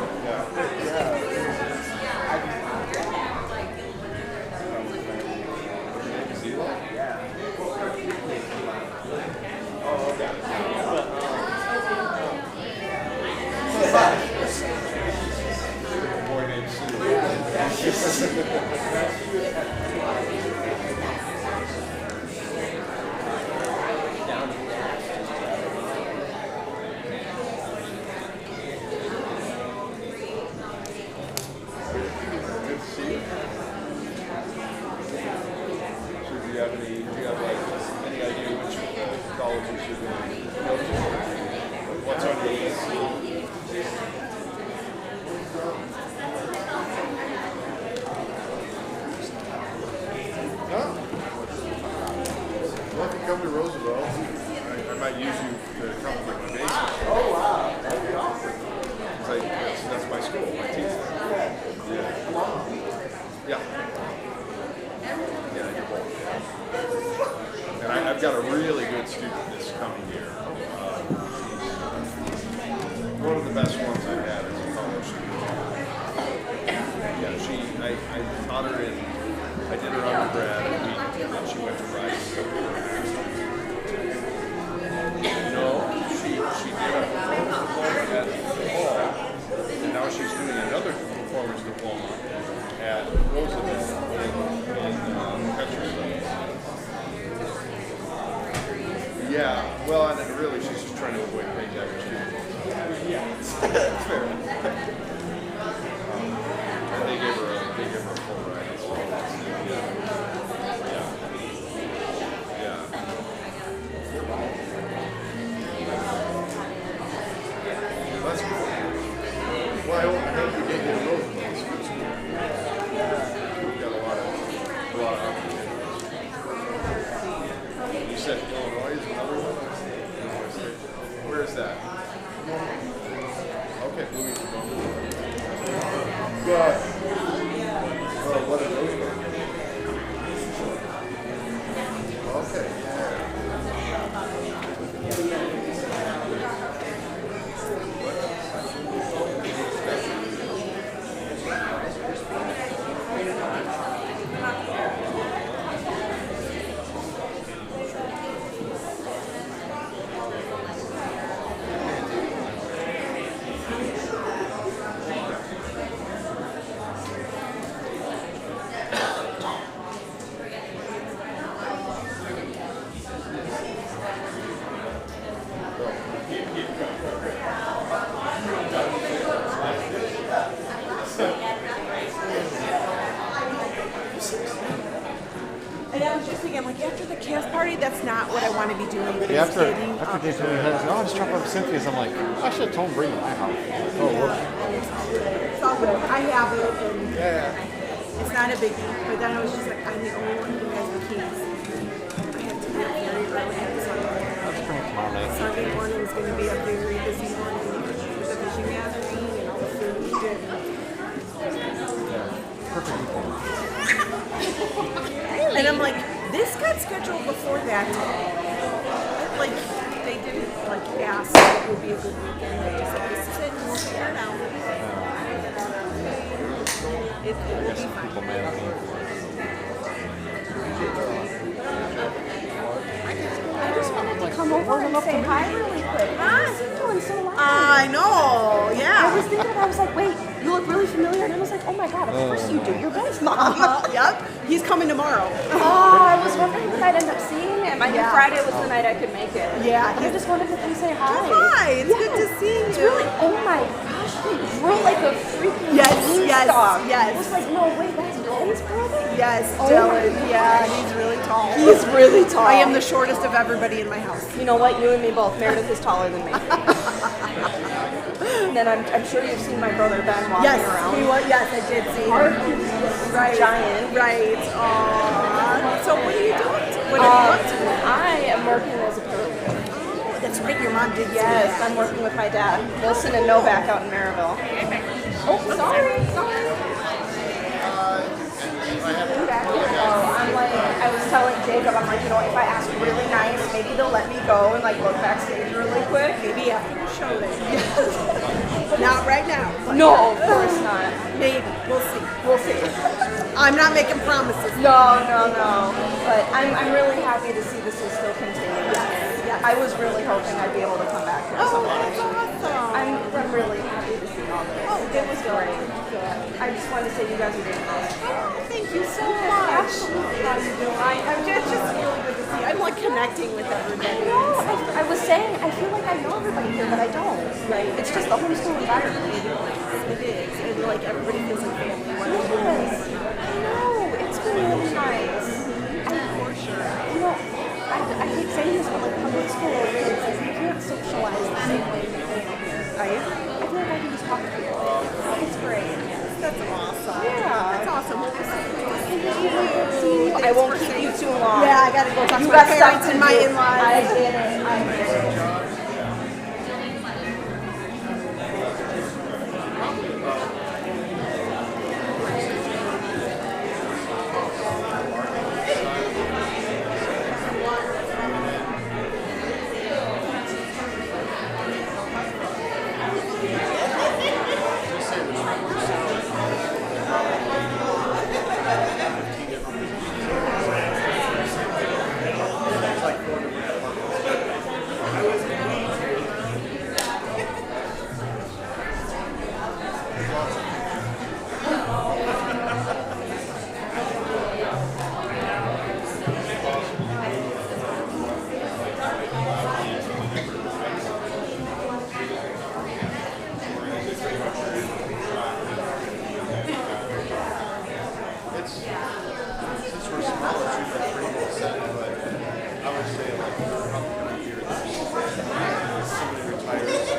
Boy named Sue. Good to see you. So do you have any idea which colleges you're going to go to? What's on your list? Huh? Well, if you come to Roosevelt, I might use you to come to my basement. Oh, wow. That'd be awesome. That's my school, my team. Yeah. Yeah. Yeah, you're both. And I've got a really good student this coming year. One of the best ones I've had as a college student. Yeah, I taught her I did her undergrad at Wheaton, and then she went to Rice. No, she did a performance diploma at Hall, and now she's doing another performance diploma at Roosevelt in country studies. Yeah, well, and then really she's just trying to avoid paying back her student loans. Yeah, it's fair. And they gave her a full ride. So yeah. That's cool. Well, I hope you get into Roosevelt. It's good school. We've got a lot of opportunities. You said Illinois is another one? Where is that? Okay, moving to Norman. Good. Well, what are those ones? Okay, And I was just thinking, like, after the cast party, that's not what I want to be doing. Yeah, after Skating they up told me, oh, just drop off Cynthia's, I'm like, I should have told him bring it to my house. Oh, whoops. It's all good. I have it, and Yeah. it's not a biggie. But then I was just like, I'm the only one who has the keys. I have to be up very early on Sunday. Let's bring it tomorrow night. Sunday morning is going to be a very busy morning with the vision gathering and all the food. Perfect weekend. And I'm like, this got scheduled before that. Like, they didn't like ask if it would be a good weekend. They just said, sit and stare down. It will be fine. People mad at me. I just wanted to come over and say hi really quick. Hi. What are you doing so loud? I know, yeah. I was thinking, I was like, wait, you look really familiar. And I was like, oh my God, of course you do. You're Ben's mom. Yep, he's coming tomorrow. Oh, I was wondering if I'd end up seeing him. I knew Yeah. Friday was the night I could make it. Yeah, And I just wanted to come say hi. Hi, it's good to see you. It's really, oh my gosh, he grew like a freaking yes. beanstalk. I was like, no, wait, that's Ben's brother? Yes, Oh Dylan. my Yeah, he's really tall. He's really tall. I am the shortest of everybody in my house. You know what? You and me both. Meredith is taller than me. And then I'm sure you've seen my brother Ben walking Yes, around. he was. Yes, I did see him. Right, Giant. Right. Aww. So what are you doing? What are you up to? I am working as a paralegal. That's that's right, your mom did. Yes, I'm working with my dad, Wilson and Novak out in Maryville. Oh, sorry. Oh, I'm like, I was telling Jacob, I'm like, you know, if I ask really nice, maybe they'll let me go and like look backstage really quick. Maybe after the show then. Not right now. No, of course not. Maybe. We'll see. We'll see. I'm not making promises. No. But I'm really happy to see this is still continuing. Yes. I was really hoping I'd be able to come back here someday. That's awesome. I'm really happy to see all this. Oh, It was great. I just wanted to say you guys are doing great. Oh, thank you so much. Absolutely. How you doing? It's just really good to see. I'm like connecting with everybody. I was saying, I feel like I know everybody here, but I don't. Right. It's just the homeschool environment. It is. And like everybody feels like family. Yes. I know. It's been really nice. For sure. You know, I keep saying this, but like public school, it's like you can't socialize the same way you can here, right? I feel like I can just talk to people. It's great. That's awesome. Yeah. That's awesome. I won't keep you too long. Yeah, I gotta go talk You to got my stuff parents to and my do. in-laws. I get it. Since we're small, it's usually pretty well set, but I would say like probably a year somebody retires,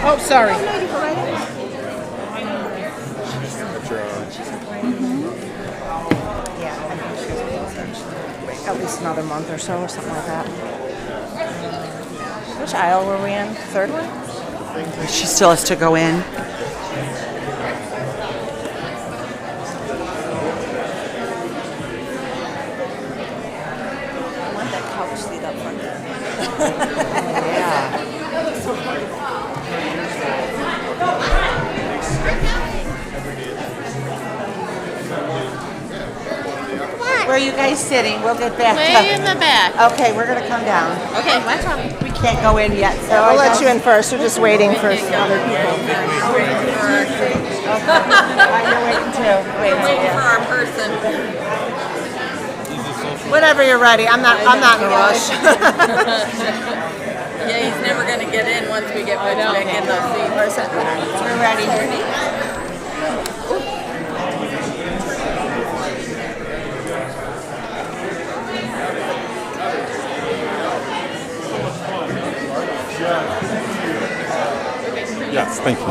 Oh, sorry. Yeah, I think she's at least another month or so, or something like that. Which aisle were we in? Third one? She still has to go in. I want that couch seat up front there. Yeah. Where are you guys sitting? We'll get back Way in the back. Okay, we're going to come down. Okay, let's talk. We can't go in yet, so we'll let you in first. We're just waiting for other people. You're waiting too. We're waiting for our person. Whenever you're ready. I'm not in a rush. Yeah, he's never going to get in once we get back in those seats. We're ready. Yes, thank you.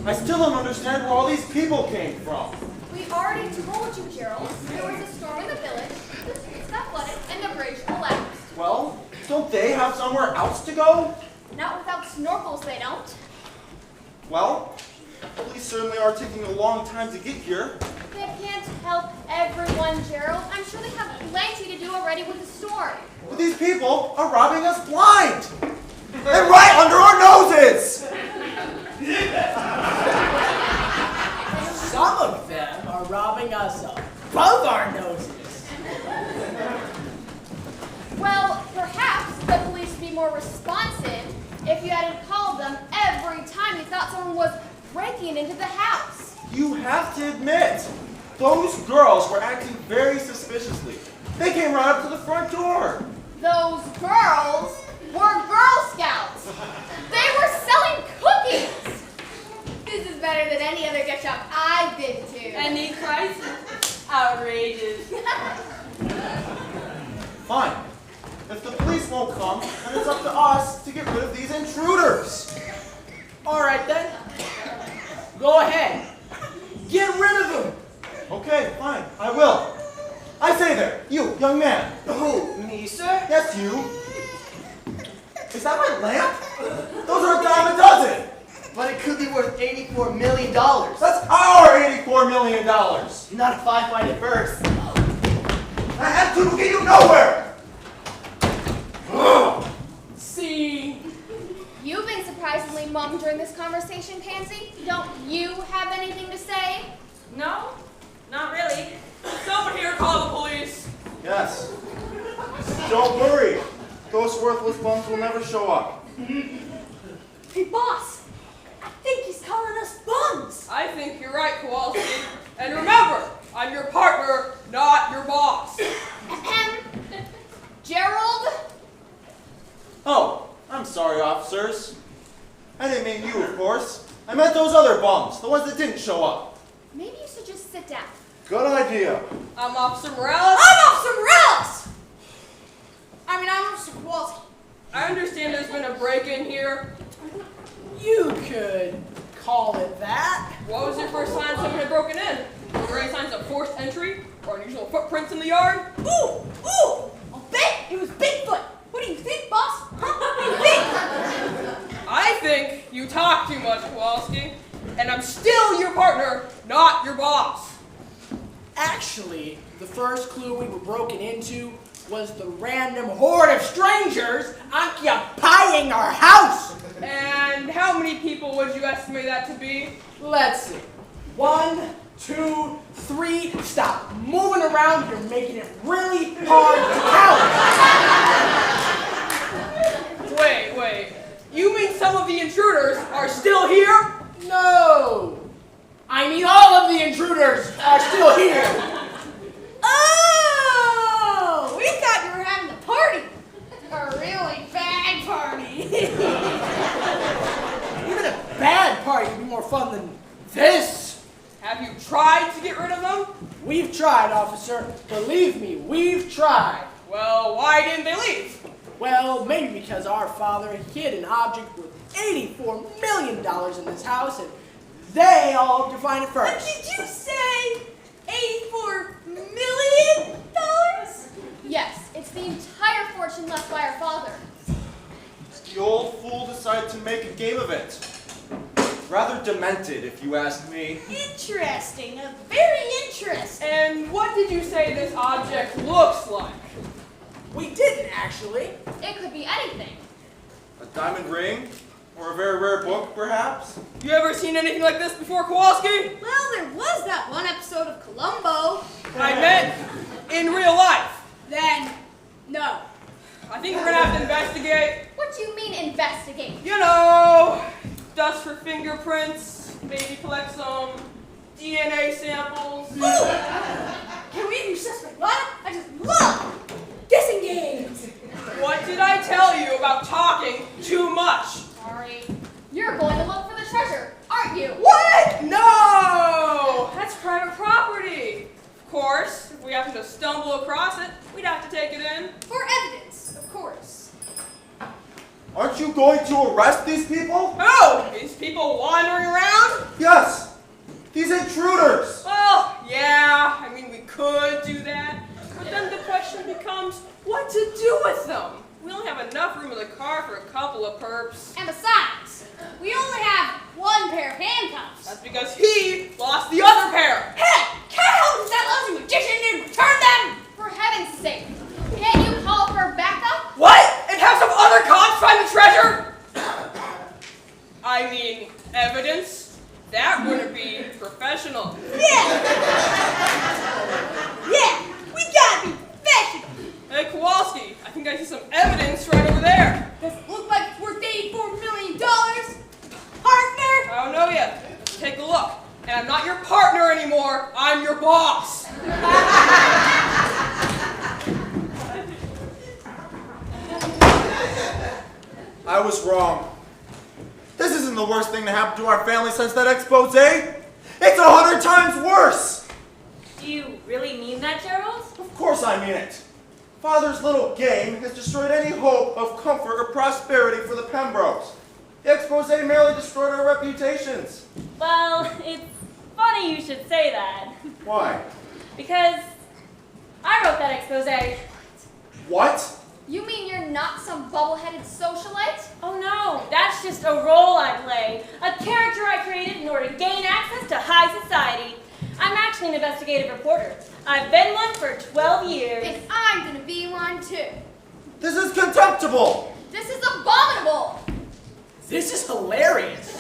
I still don't understand where all these people came from. We already told you, Gerald. There was a storm in the village, the streets got flooded, and the bridge collapsed. Well, don't they have somewhere else to go? Not without snorkels, they don't. Well, police certainly are taking a long time to get here. They can't help everyone, Gerald. I'm sure they have plenty to do already with the storm. But these people are robbing us blind. And right under our noses! Some of them are robbing us above our noses. Well, perhaps the police would be more responsive if you hadn't called them every time you thought someone was breaking into the house. You have to admit, those girls were acting very suspiciously. They came right up to the front door. Those girls were Girl Scouts. They were selling cookies. This is better than any other gift shop I've been to. Any crisis? Outrageous. Fine. If the police won't come, then it's up to us to get rid of these intruders. All right then. Go ahead. Get rid of them. Okay, fine. I will. I say there, you, young man. Who, me, sir? Yes, you. Is that my lamp? Those are a dime a dozen. But it could be worth $84 million. That's our $84 million. Not if I find it first. I have to get you nowhere. See? You've been surprisingly mum during this conversation, Pansy. Don't you have anything to say? No, not really. Someone here call the police. Yes. Don't worry. Those worthless bums will never show up. Hey, boss. I think he's calling us bums. I think you're right, Kowalski. And remember, I'm your partner, not your boss. Gerald? Oh, I'm sorry, officers. I didn't mean you, of course. I meant those other bums, the ones that didn't show up. Maybe you should just sit down. Good idea. I'm Officer Morales. I'm Officer Morales! I'm Officer Kowalski. I understand there's been a break-in here. You could call it that. What was your first sign someone had broken in? Were there any signs of forced entry or unusual footprints in the yard? Ooh! I'll bet it was Bigfoot. What do you think, boss? Huh? What do you think? I think you talk too much, Kowalski. And I'm still your partner, not your boss. Actually, the first clue we were broken into was the random horde of strangers occupying our house. And how many people would you estimate that to be? Let's see. 1, 2, 3. Stop moving around. You're making it really hard to count. Wait. You mean some of the intruders are still here? No. I mean all of the intruders are still here. Oh! We thought you were having a party. A really bad party. Even a bad party would be more fun than this. Have you tried to get rid of them? We've tried, officer. Believe me, we've tried. Well, why didn't they leave? Well, maybe because our father hid an object worth $84 million in this house, and they all hoped to find it first. Did you say $84 million? Yes, it's the entire fortune left by our father. The old fool decided to make a game of it. Rather demented, if you ask me. Interesting. Very interesting. And what did you say this object looks like? We didn't, actually. It could be anything. A diamond ring? Or a very rare book, perhaps? You ever seen anything like this before, Kowalski? Well, there was that one episode of Columbo. I meant in real life. Then, no. I think we're gonna have to investigate. What do you mean investigate? You know, dust for fingerprints, maybe collect some DNA samples. Ooh. Can we do suspect lineup? I just love guessing games. What did I tell you about talking too much? Sorry. You're going to look for the treasure, aren't you? What? No! That's private property. Of course, if we happen to stumble across it, we'd have to take it in. For evidence, of course. Aren't you going to arrest these people? Oh, these people wandering around? Yes! These intruders! Well, yeah, I mean, we could do that. But then the question becomes, what to do with them? We only have enough room in the car for a couple of perps. And besides, we only have one pair of handcuffs. That's because he lost the other pair. Hey, can't help that lousy magician and return them. For heaven's sake, can't you call for backup? What? And have some other cops find the treasure? I was wrong. This isn't the worst thing to happen to our family since that expose. It's 100 times worse. Do you really mean that, Gerald? Of course I mean it. Father's little game has destroyed any hope of comfort or prosperity for the Pembrokes. The expose merely destroyed our reputations. Well, it's funny you should say that. Why? Because I wrote that expose. What? You mean you're not some bubble-headed socialite? Oh no, that's just a role I play. A character I created in order to gain access to high society. I'm actually an investigative reporter. I've been one for 12 years. And I'm gonna be one too. This is contemptible. This is abominable. This is hilarious.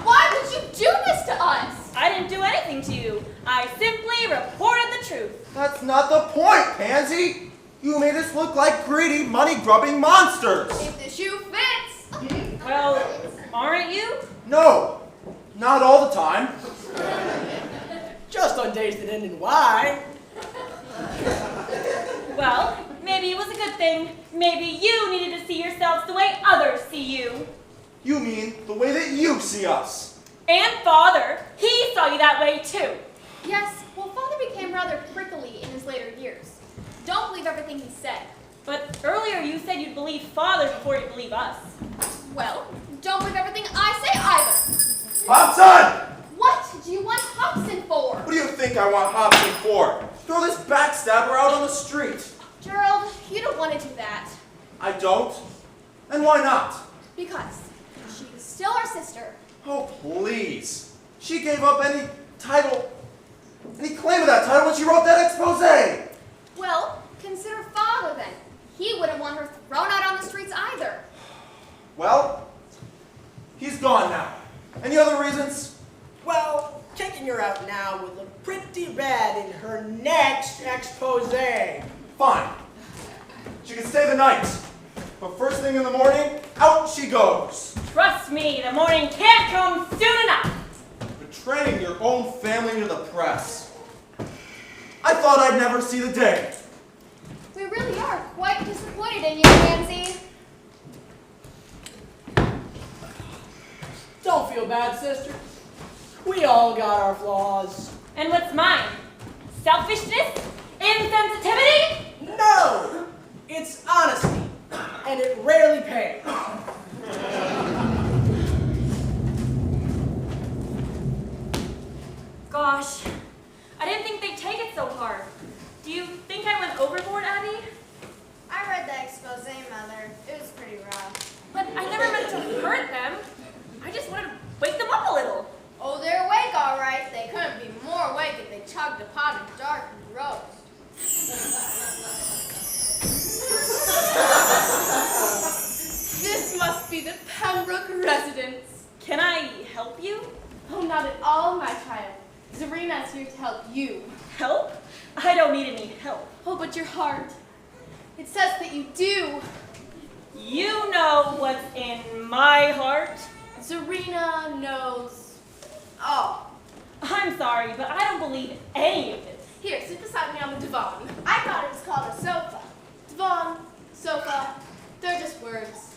Why would you do this to us? I didn't do anything to you. I simply reported the truth. That's not the point, Pansy. You made us look like greedy, money-grubbing monsters. If the shoe fits. Well, aren't you? No, not all the time. Just on days that end in Y. Well, maybe it was a good thing. Maybe you needed to see yourselves the way others see you. You mean the way that you see us. And Father, he saw you that way too. Yes, well, Father became rather prickly in his later years. Don't believe everything he said. But earlier you said you'd believe Father before you believe us. Well, don't believe everything I say either. Hobson! What do you want Hobson for? What do you think I want Hobson for? Throw this backstabber out on the street. Gerald, you don't want to do that. I don't? And why not? Because she is still our sister. Oh, please. She gave up any title, any claim of that title when she wrote that expose. Well, consider Father then. He wouldn't want her thrown out on the streets either. Well, he's gone now. Any other reasons? Well, kicking her out now would look pretty bad in her next expose. Fine. She can stay the night. But first thing in the morning, out she goes. Trust me, the morning can't come soon enough. Betraying your own family to the press. I thought I'd never see the day. We really are quite disappointed in you, Pansy. Don't feel bad, sister. We all got our flaws. And what's mine? Selfishness? Insensitivity? No! It's honesty. And it rarely pays. Gosh, I didn't think they'd take it so hard. Do you think I went overboard, Abby? I read the expose, Mother. It was pretty rough. But I never meant to hurt them. I just wanted to wake them up a little. Oh, they're awake, all right. They couldn't be more awake if they chugged a pot of darkened roast. This must be the Pembroke residence. Can I help you? Oh, not at all, my child. Zarina's here to help you. Help? I don't need any help. Oh, but your heart. It says that you do. You know what's in my heart. Zarina knows all. I'm sorry, but I don't believe any of this. Here, sit beside me on the divan. I thought it was called a sofa. Divan, sofa, they're just words.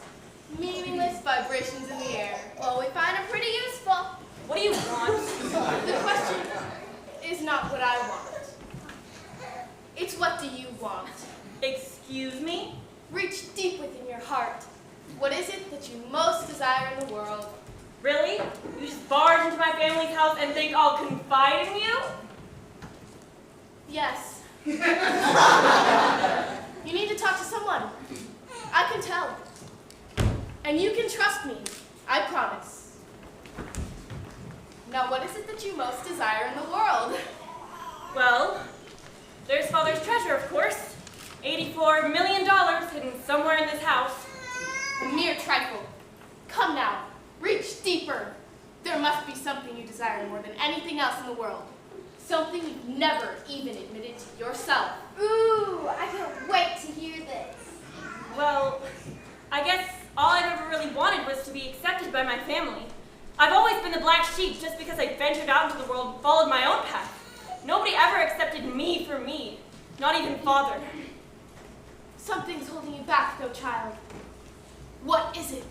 Meaningless vibrations in the air. Well, we find them pretty useful. What do you want? The question is not what I want. It's what do you want? Excuse me? Reach deep within your heart. What is it that you most desire in the world? Really? You just barge into my family's house and think I'll confide in you? Yes. You need to talk to someone. I can tell. And you can trust me. I promise. Now, what is it that you most desire in the world? Well, there's Father's treasure, of course. $84 million hidden somewhere in this house. A mere trifle. Come now. Reach deeper. There must be something you desire more than anything else in the world. Something you've never even admitted to yourself. Ooh, I can't wait to hear this. Well, I guess all I've ever really wanted was to be accepted by my family. I've always been the black sheep just because I ventured out into the world and followed my own path. Nobody ever accepted me for me, not even Father. Something's holding you back, though, child. What is it?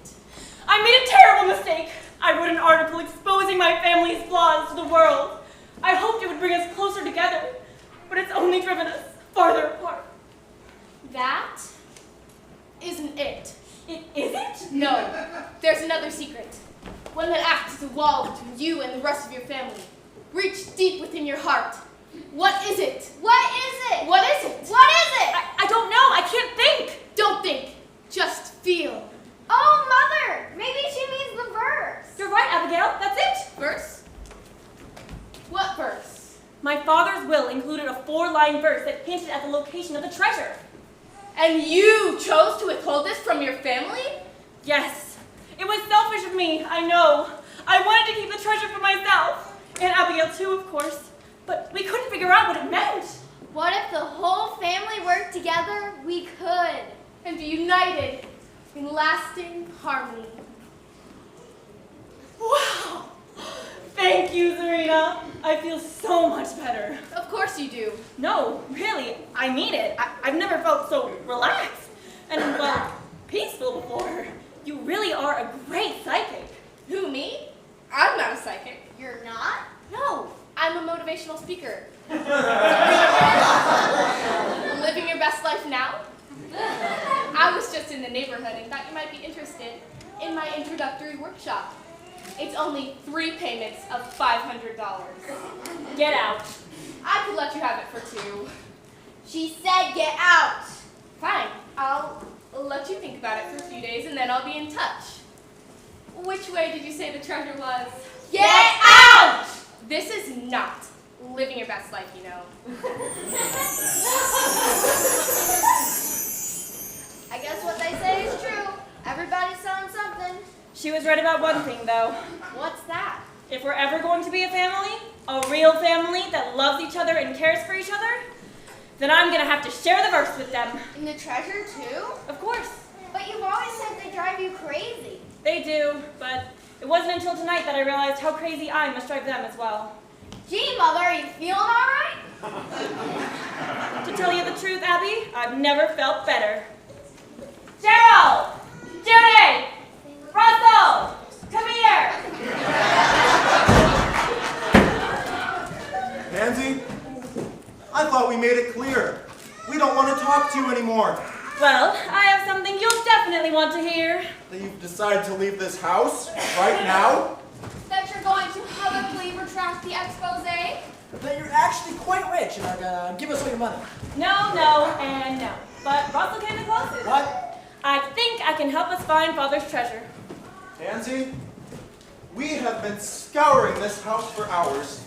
I made a terrible mistake. I wrote an article exposing my family's flaws to the world. I hoped it would bring us closer together, but it's only driven us farther apart. That isn't it. It isn't? No. There's another secret. One that acts as a wall between you and the rest of your family. Reach deep within your heart. What is it? What is it? What is it? What is it? I don't know. I can't think. Don't think. Just feel. Oh, Mother! Maybe she means the verse. You're right, Abigail. That's it. Verse? What verse? My father's will included a 4-line verse that hinted at the location of the treasure. And you chose to withhold this from your family? Yes. It was selfish of me, I know. I wanted to keep the treasure for myself. And Abigail too, of course. But we couldn't figure out what it meant. What if the whole family worked together? We could. And be united in lasting harmony. Wow! Thank you, Serena. I feel so much better. Of course you do. No, really, I mean it. I've never felt so relaxed and, well, peaceful before. You really are a great psychic. Who, me? I'm not a psychic. You're not? No, I'm a motivational speaker. Living your best life now? I was just in the neighborhood and thought you might be interested in my introductory workshop. It's only 3 payments of $500. Get out. I could let you have it for 2. She said get out. Fine, I'll let you think about it for a few days and then I'll be in touch. Which way did you say the treasure was? Get out! This is not living your best life, you know. I guess what they say is true. Everybody's selling something. She was right about one thing, though. What's that? If we're ever going to be a family, a real family that loves each other and cares for each other, then I'm going to have to share the verse with them. And the treasure, too? Of course. But you've always said they drive you crazy. They do, but it wasn't until tonight that I realized how crazy I must drive them as well. Gee, Mother, are you feeling all right? To tell you the truth, Abby, I've never felt better. Cheryl! Judy! Russell! Come here! Pansy, I thought we made it clear. We don't want to talk to you anymore. Well, I have something you'll definitely want to hear. That you've decided to leave this house right now? That you're going to publicly retract the expose? That you're actually quite rich and are gonna give us all your money. No, no, and no. But Russell came the closest. What? I think I can help us find Father's treasure. Pansy, we have been scouring this house for hours,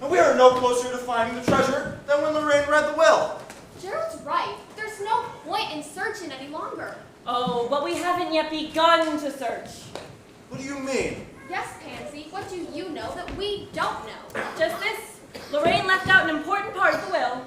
and we are no closer to finding the treasure than when Lorraine read the will. Gerald's right. There's no point in searching any longer. Oh, but we haven't yet begun to search. What do you mean? Yes, Pansy. What do you know that we don't know? Just this. Lorraine left out an important part of the will.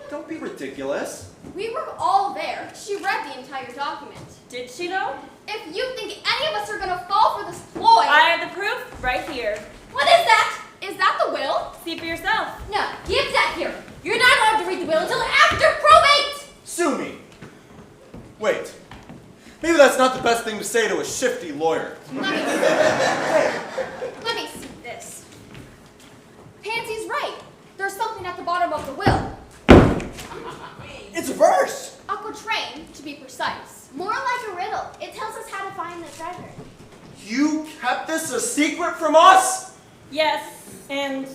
Don't be ridiculous. We were all there. She read the entire document. Did she, though? If you think any of us are gonna fall for this ploy... I have the proof right here. What is that? Is that the will? See for yourself. No, give that here. You're not allowed to read the will until after probate! Sue me. Wait. Maybe that's not the best thing to say to a shifty lawyer. Let me see this. Pansy's right. There's something at the bottom of the will. It's a verse! A quatrain, to be precise. More like a riddle. It tells us how to find the treasure. You kept this a secret from us? Yes, and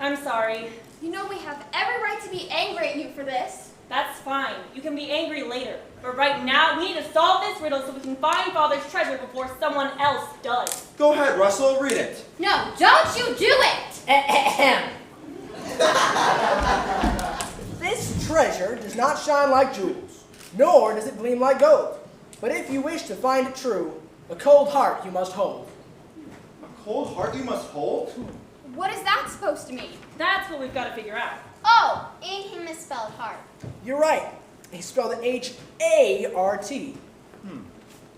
I'm sorry. You know we have every right to be angry at you for this. That's fine. You can be angry later. But right now, we need to solve this riddle so we can find Father's treasure before someone else does. Go ahead, Russell, read it. No, don't you do it! This treasure does not shine like jewels, nor does it gleam like gold. But if you wish to find it true, a cold heart you must hold. A cold heart you must hold? What is that supposed to mean? That's what we've got to figure out. Oh, and he misspelled heart. You're right. He spelled it H-A-R-T.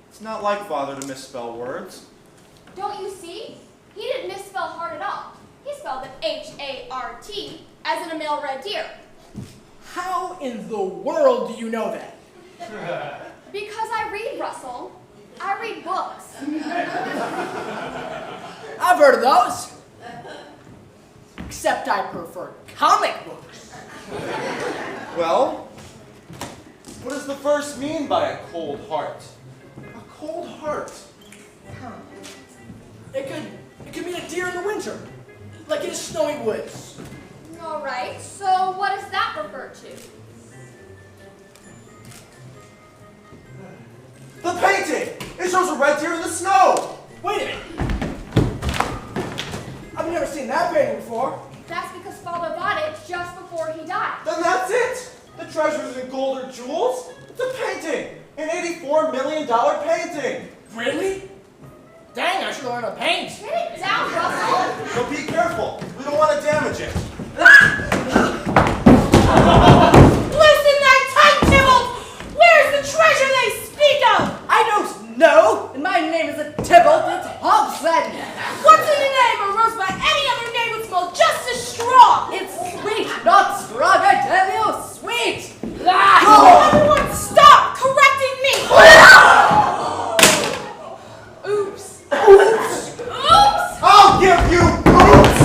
It's not like Father to misspell words. Don't you see? He didn't misspell heart at all. He spelled it H-A-R-T, as in a male red deer. How in the world do you know that? Because I read, Russell. I read books. I've heard of those. Except I prefer comic books. Well, what does the verse mean by a cold heart? A cold heart. It could mean a deer in the winter, like in a snowy woods. All right, so what does that refer to? The painting! It shows a red deer in the snow! Wait a minute. I've never seen that painting before. That's because Father bought it just before he died. Then that's it! The treasure isn't gold or jewels. It's a painting! An $84 million painting! Really? Dang, I should learn to paint. Get it down, Russell. So be careful. We don't want to damage it. Loosen that tongue, Tybalt! Where's the treasure they speak of? I don't know. And my name isn't Tybalt, it's Hobson. What's in the name or rose by any other name would smell just as strong? It's sweet, not strong, I tell you, sweet. Everyone stop correcting me! Oops. Oops. Oops! I'll give you oops!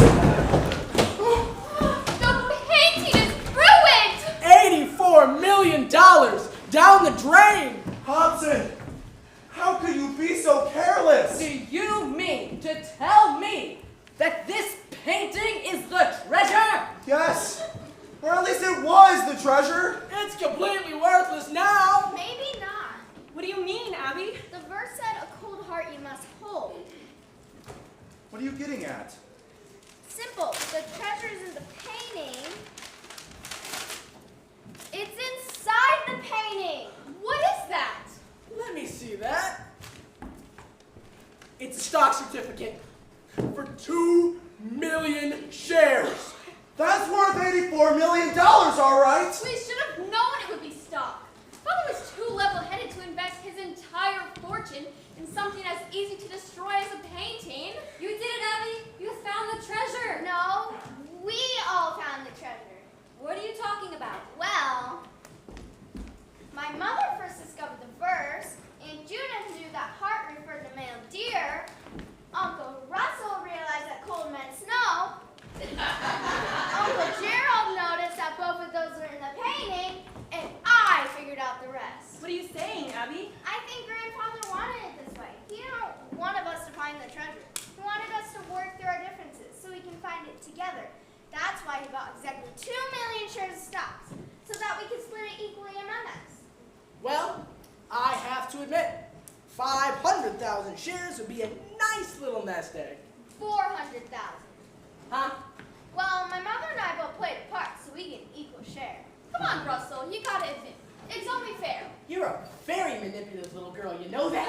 The painting is ruined! $84 million down the drain. Hobson, how could you be so careless? Do you mean to tell me that this painting is the treasure? Yes. Or at least it was the treasure. It's completely worthless now. Maybe not. What do you mean, Abby? The verse said a cold heart you must hold. What are you getting at? Simple. The treasure's in the painting. It's inside the painting. What is that? Let me see that. It's a stock certificate for 2 million shares. That's worth $84 million, all right? We should have known it would be stock. Father was too level-headed to invest his entire fortune in something as easy to destroy as a painting. You did it, Abby. You found the treasure. No, we all found the treasure. What are you talking about? Well, my mother first discovered the verse, and Judith knew that heart referred to male deer. Uncle Russell realized that cold meant snow. Uncle Gerald noticed that both of those were in the painting, and I figured out the rest. What are you saying, Abby? I think Grandfather wanted it this way. He didn't want of us to find the treasure. He wanted us to work through our differences so we can find it together. That's why he bought exactly 2 million shares of stocks, so that we could split it equally among us. Well, I have to admit, 500,000 shares would be a nice little nest egg. 400,000. Huh? Well, my mother and I both played a part, so we get an equal share. Come on, Russell. You gotta admit. It's only fair. You're a very manipulative little girl, you know that?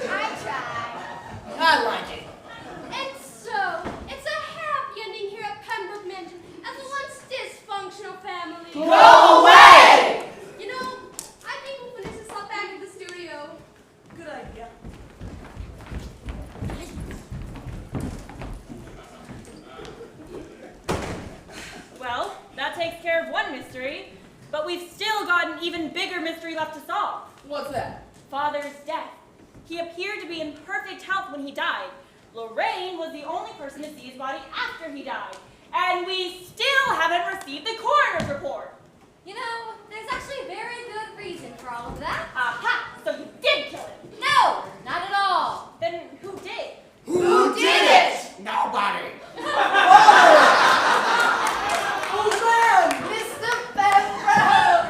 I tried. I like it. And so, it's a happy ending here at Pembroke Mansion as a once dysfunctional family. Go away! You know, I think we'll finish this up back in the studio. Good idea. Well, that takes care of one mystery, but we've still got an even bigger mystery left to solve. What's that? Father's death. He appeared to be in perfect health when he died. Lorraine was the only person to see his body after he died. And we still haven't received the coroner's report. You know, there's actually a very good reason for all of that. Aha! So you did kill him. No, not at all. Then who did? Who did it? Nobody. Oh man! Mr. Pembroke!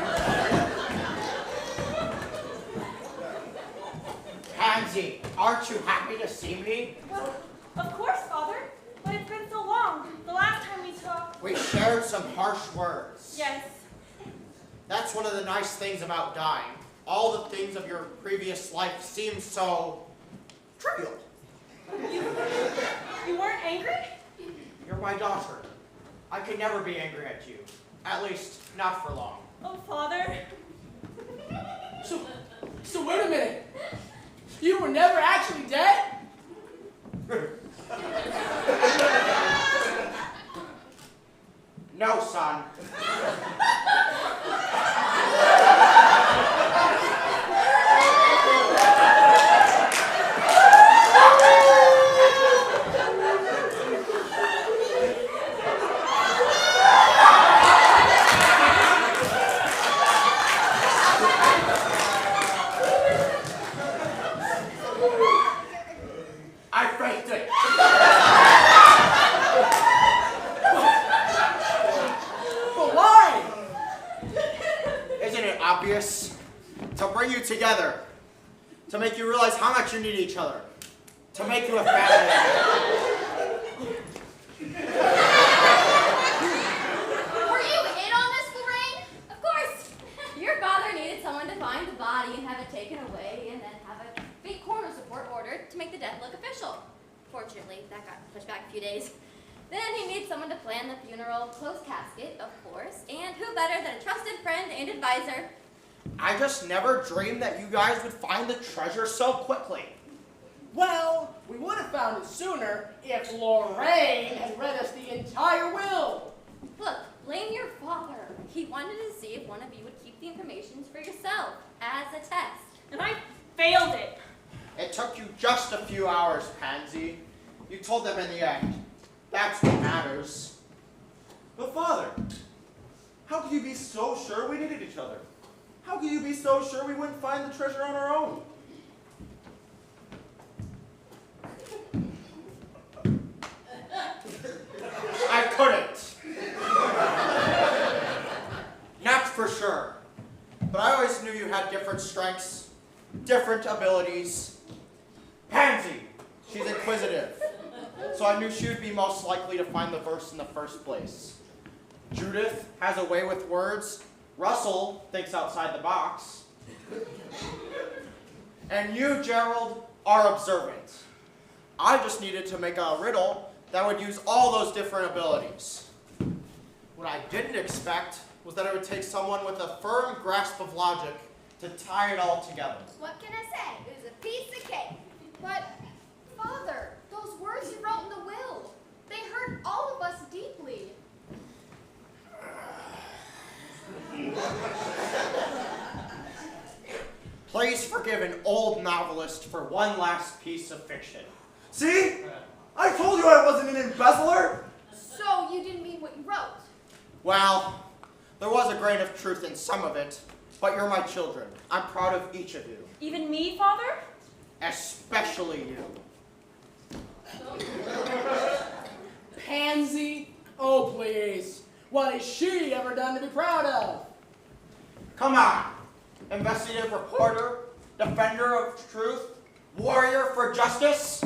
Pansy, aren't you happy to see me? Well, of course, Father. But it's been so long. The last time we talked. We shared some harsh words. Yes. That's one of the nice things about dying. All the things of your previous life seem so trivial. You weren't angry? You're my daughter. I could never be angry at you. At least, not for long. Oh, Father. So wait a minute. You were never actually dead? No, son. together. To make you realize how much you need each other. To make you a family. Were you in on this, Lorraine? Of course. Your father needed someone to find the body and have it taken away and then have a fake coroner report ordered to make the death look official. Fortunately, that got pushed back a few days. Then he needed someone to plan the funeral, close casket, of course, and who better than a trusted friend and advisor? I just never dreamed that you guys would find the treasure so quickly. Well, we would have found it sooner if Lorraine had read us the entire will. Look, blame your father. He wanted to see if one of you would keep the information for yourself as a test. And I failed it. It took you just a few hours, Pansy. You told them in the end. That's what matters. But Father, how could you be so sure we needed each other? How could you be so sure we wouldn't find the treasure on our own? I couldn't. Not for sure. But I always knew you had different strengths, different abilities. Pansy, she's inquisitive. So I knew she would be most likely to find the verse in the first place. Judith has a way with words. Russell thinks outside the box. And you, Gerald, are observant. I just needed to make a riddle that would use all those different abilities. What I didn't expect was that it would take someone with a firm grasp of logic to tie it all together. What can I say? It was a piece of cake. But, Father, those words you wrote in the will, they hurt all of us deeply. Please forgive an old novelist for one last piece of fiction. See? I told you I wasn't an embezzler! So you didn't mean what you wrote? Well, there was a grain of truth in some of it, but you're my children. I'm proud of each of you. Even me, Father? Especially you. Pansy? Oh, please. What has she ever done to be proud of? Come on. Investigative reporter, defender of truth, warrior for justice.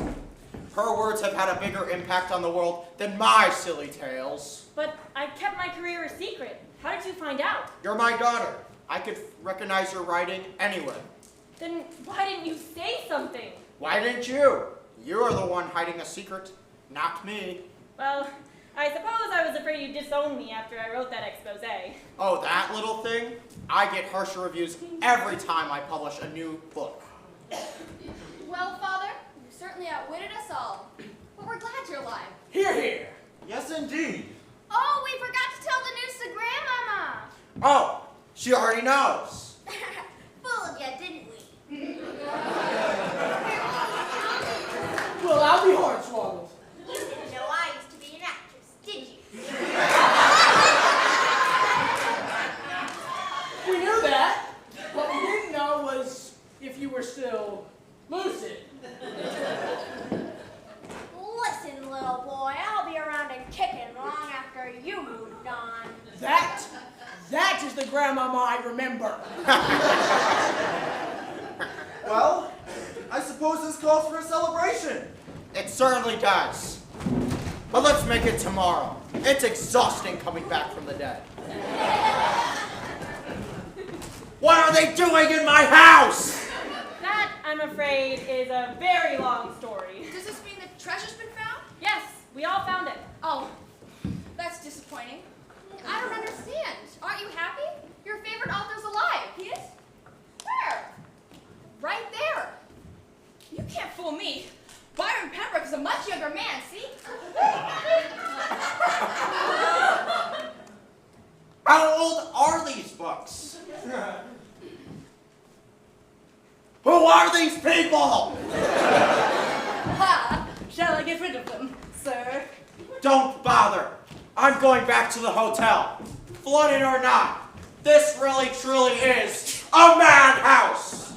Her words have had a bigger impact on the world than my silly tales. But I kept my career a secret. How did you find out? You're my daughter. I could recognize your writing anywhere. Then why didn't you say something? Why didn't you? You are the one hiding a secret, not me. Well, I suppose I was afraid you'd disown me after I wrote that expose. Oh, that little thing? I get harsher reviews every time I publish a new book. Well, Father, you certainly outwitted us all. But we're glad you're alive. Hear, hear. Yes, indeed. Oh, we forgot to tell the news to Grandmama. Oh, she already knows. Fooled ya, didn't we? Well, I'll be hornswoggled. You didn't know I used to be an actress, did you? We knew that. What we didn't know was if you were still lucid. Listen, little boy, I'll be around and kicking long after you moved on. That is the grandmama I remember. Well, I suppose this calls for a celebration. It certainly does. But let's make it tomorrow. It's exhausting coming back from the dead. What are they doing in my house? That, I'm afraid, is a very long story. Does this mean the treasure's been found? Yes, we all found it. Oh, that's disappointing. I don't understand. Aren't you happy? Your favorite author's alive. He is? Where? Right there. You can't fool me. Byron Pembroke is a much younger man, see? How old are these books? Who are these people? Ha! Shall I get rid of them, sir? Don't bother. I'm going back to the hotel. Flooded or not, this really truly is a madhouse.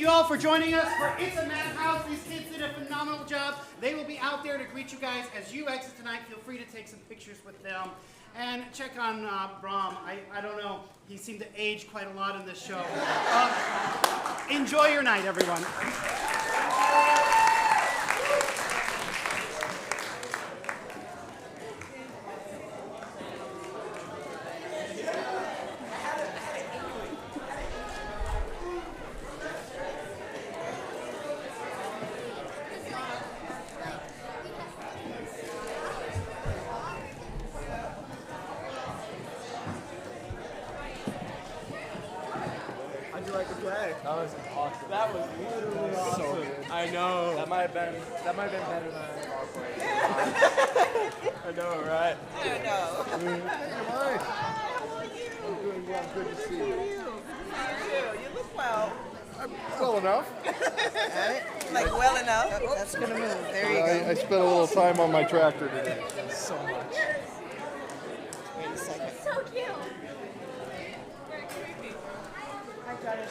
you all for joining us for It's a Madhouse. These kids did a phenomenal job. They will be out there to greet you guys as you exit tonight. Feel free to take some pictures with them. And check on Brahm. I don't know. He seemed to age quite a lot in this show. Enjoy your night, everyone. How'd you like the play? That was awesome. That was literally awesome. So good. I know. That might have been better than our play. I know, right? I know. Hi. How are you? I'm doing well. Good to see you. How are you? You look well. Well enough. Like well enough. That's gonna move. There you go. I spent a little time on my tractor today. So much. Wait a second. So cute. Very creepy. I got it.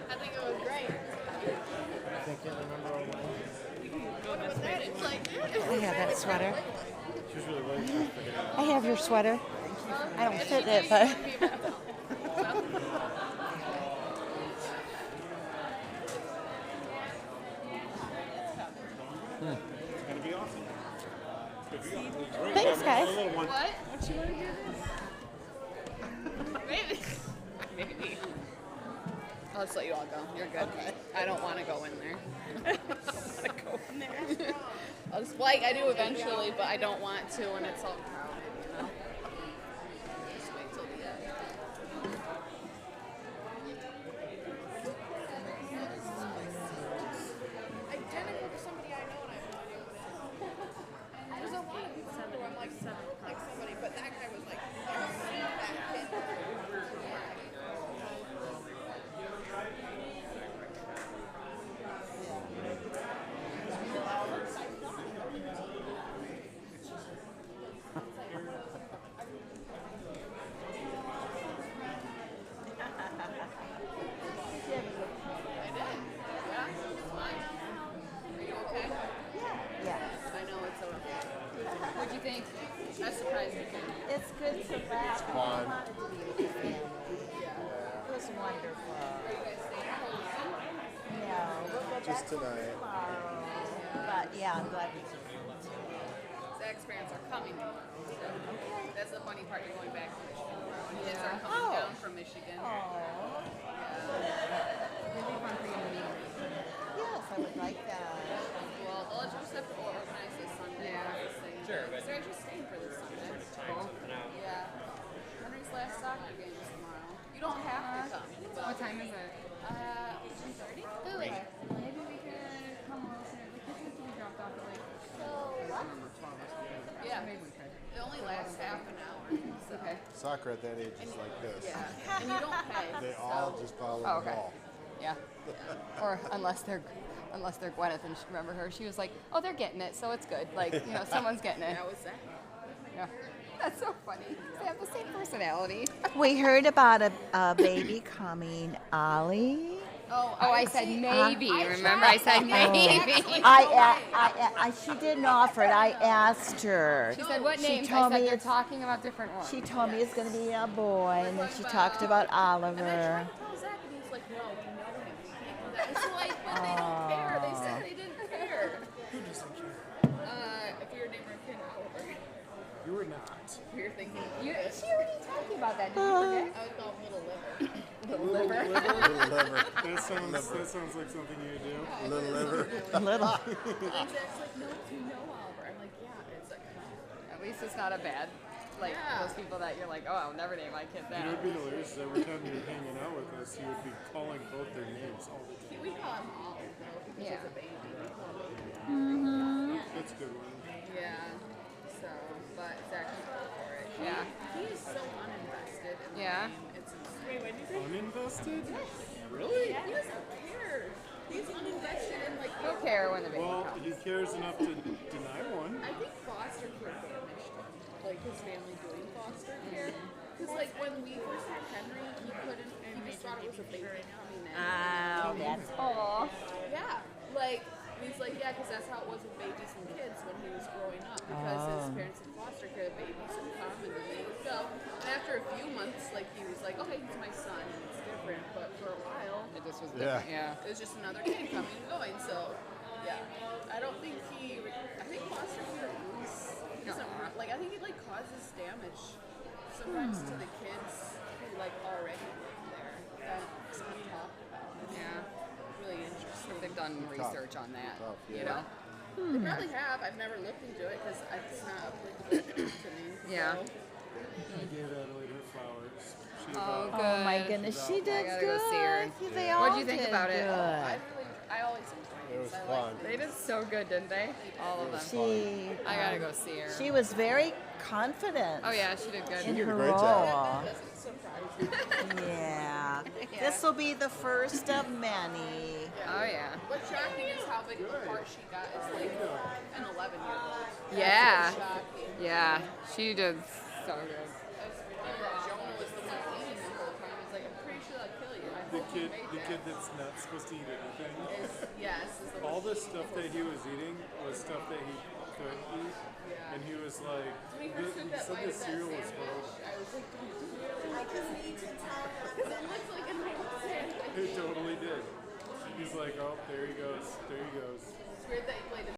I think it was great. I can't remember all What was that? It's like, I have that sweater. She was really late. I have your sweater. I don't fit it, but. It's gonna be awesome. Thanks, guys. what? Don't you want to hear this? Maybe. Maybe. I'll just let you all go. You're good. Okay. I don't want to go in there. I don't want to go in there. I'll just, like, I do eventually, but I don't want to when it's all crowded, you know? Just wait till the end. Identical to somebody I know and I have no idea who it is. There's a lot of people who I'm like somebody, but that guy was like, I've seen that kid. What'd you think? That surprised me. It's good to laugh. It's fun. It was wonderful. Yeah, we'll go Just back tonight. tomorrow. But yeah, I'm glad we took it. Zach's parents are coming tomorrow. Okay. That's the funny part. You're going back to Michigan tomorrow. And kids are coming Oh. down from Michigan. Oh. It'd be fun for you to meet them. Yes, I would like that. Well, they'll just have to organize this Sunday. Yeah. Sure, but they're actually staying for this Sunday. Cool. Yeah. Henry's last soccer game is tomorrow. You don't have to come. What time is it? 2:30. Maybe we could come a little sooner. The kids need to be dropped off at like. Yeah. Maybe we could. It only lasts half an hour. So. Okay. Soccer at that age is like this. Yeah. And you don't pay. They all just follow Oh, the okay. ball. Yeah. Or unless they're Gwyneth and remember her, she was like, oh, they're getting it, so it's good. Like, you know, someone's getting it. That was that. Yeah. That's so funny. They have the same personality. We heard about a baby coming, Ollie. Oh, I said maybe. Remember, I said maybe. She didn't offer it. I asked her. She said, what She names? told I said, me they're it's- talking about different ones. She told me it's going to be a boy, and then she talked about Oliver. Tell Zach, and he's like, no, we know him. We can't do that. It's like, but they don't care. They said they didn't care. Who doesn't care? If we were naming our kid Oliver. You were not. We were thinking. She already talked to you about that. Did you forget? I would call him Little Liver. Little liver. Little liver. That sounds like something you do. Little liver. Little. And Zach's like, no, you know Oliver. I'm like, yeah. It's like, At least it's not a bad, like, Yeah. those people that you're like, oh, I'll never name my kid You that. know, it'd be hilarious. Every time you're hanging out with us, you would be calling both their names all the time. we call him Oliver though, because Yeah. he's a baby. We call him baby. Mm-hmm. That's a good one. Yeah. So, but Zach's all for it. Yeah. He is so uninvested. uninvested in the Yeah. game. It's insane. Uninvested? Really? He doesn't care. He's uninvested in like. He'll care when the baby Well, comes. he cares enough to deny one. I think foster care damaged him. Like his family doing foster care. Because like when we first had Henry, he couldn't. He just thought it was a baby coming in. Oh, that's Aw. Yeah, like he's like, yeah, because that's how it was with babies and kids when he was growing up. Because his Oh. parents in foster care, the babies would come and then they would go. And after a few months, like he was like, okay, he's my son, and it's different. But for a while, It just was Yeah. different. Yeah. it was just another kid coming and going. So, yeah, I don't think he. I think foster care is like I think it like causes damage sometimes to the kids who like already live there. That's not talked about. It's Yeah. really interesting. They've done research on that. You know. They probably have. I've never looked into it because it's not applicable to me. Yeah. So. I gave Adelaide her flowers. She Oh, about- good. Oh my goodness, she I did gotta good. go see her. They Yeah. all What'd you think did about it? good. I always enjoy It it. was I fun. They did so good, didn't they? All of them. She, I gotta go see her. she was very confident Oh yeah, she did good. in did a her great role. job. That doesn't surprise me. Yeah. This will be the first of many. Oh yeah. What's shocking is how big of a part she got as like an 11-year-old. Yeah. That's shocking. Yeah. She did so good. Jonah was the one eating the whole time. He's like, I'm pretty sure that'll kill you. I The hope you kid, made the that. kid that's not supposed to eat anything. Yes. Is the All one the she stuff that he was eating was stuff that he couldn't eat, and he was like, When he first took that some bite of the of that cereal was sandwich, gross. I was like, I couldn't eat it. Because it looks like a normal sandwich. It totally did. He's like, oh, there he goes, there he goes. It's weird that he played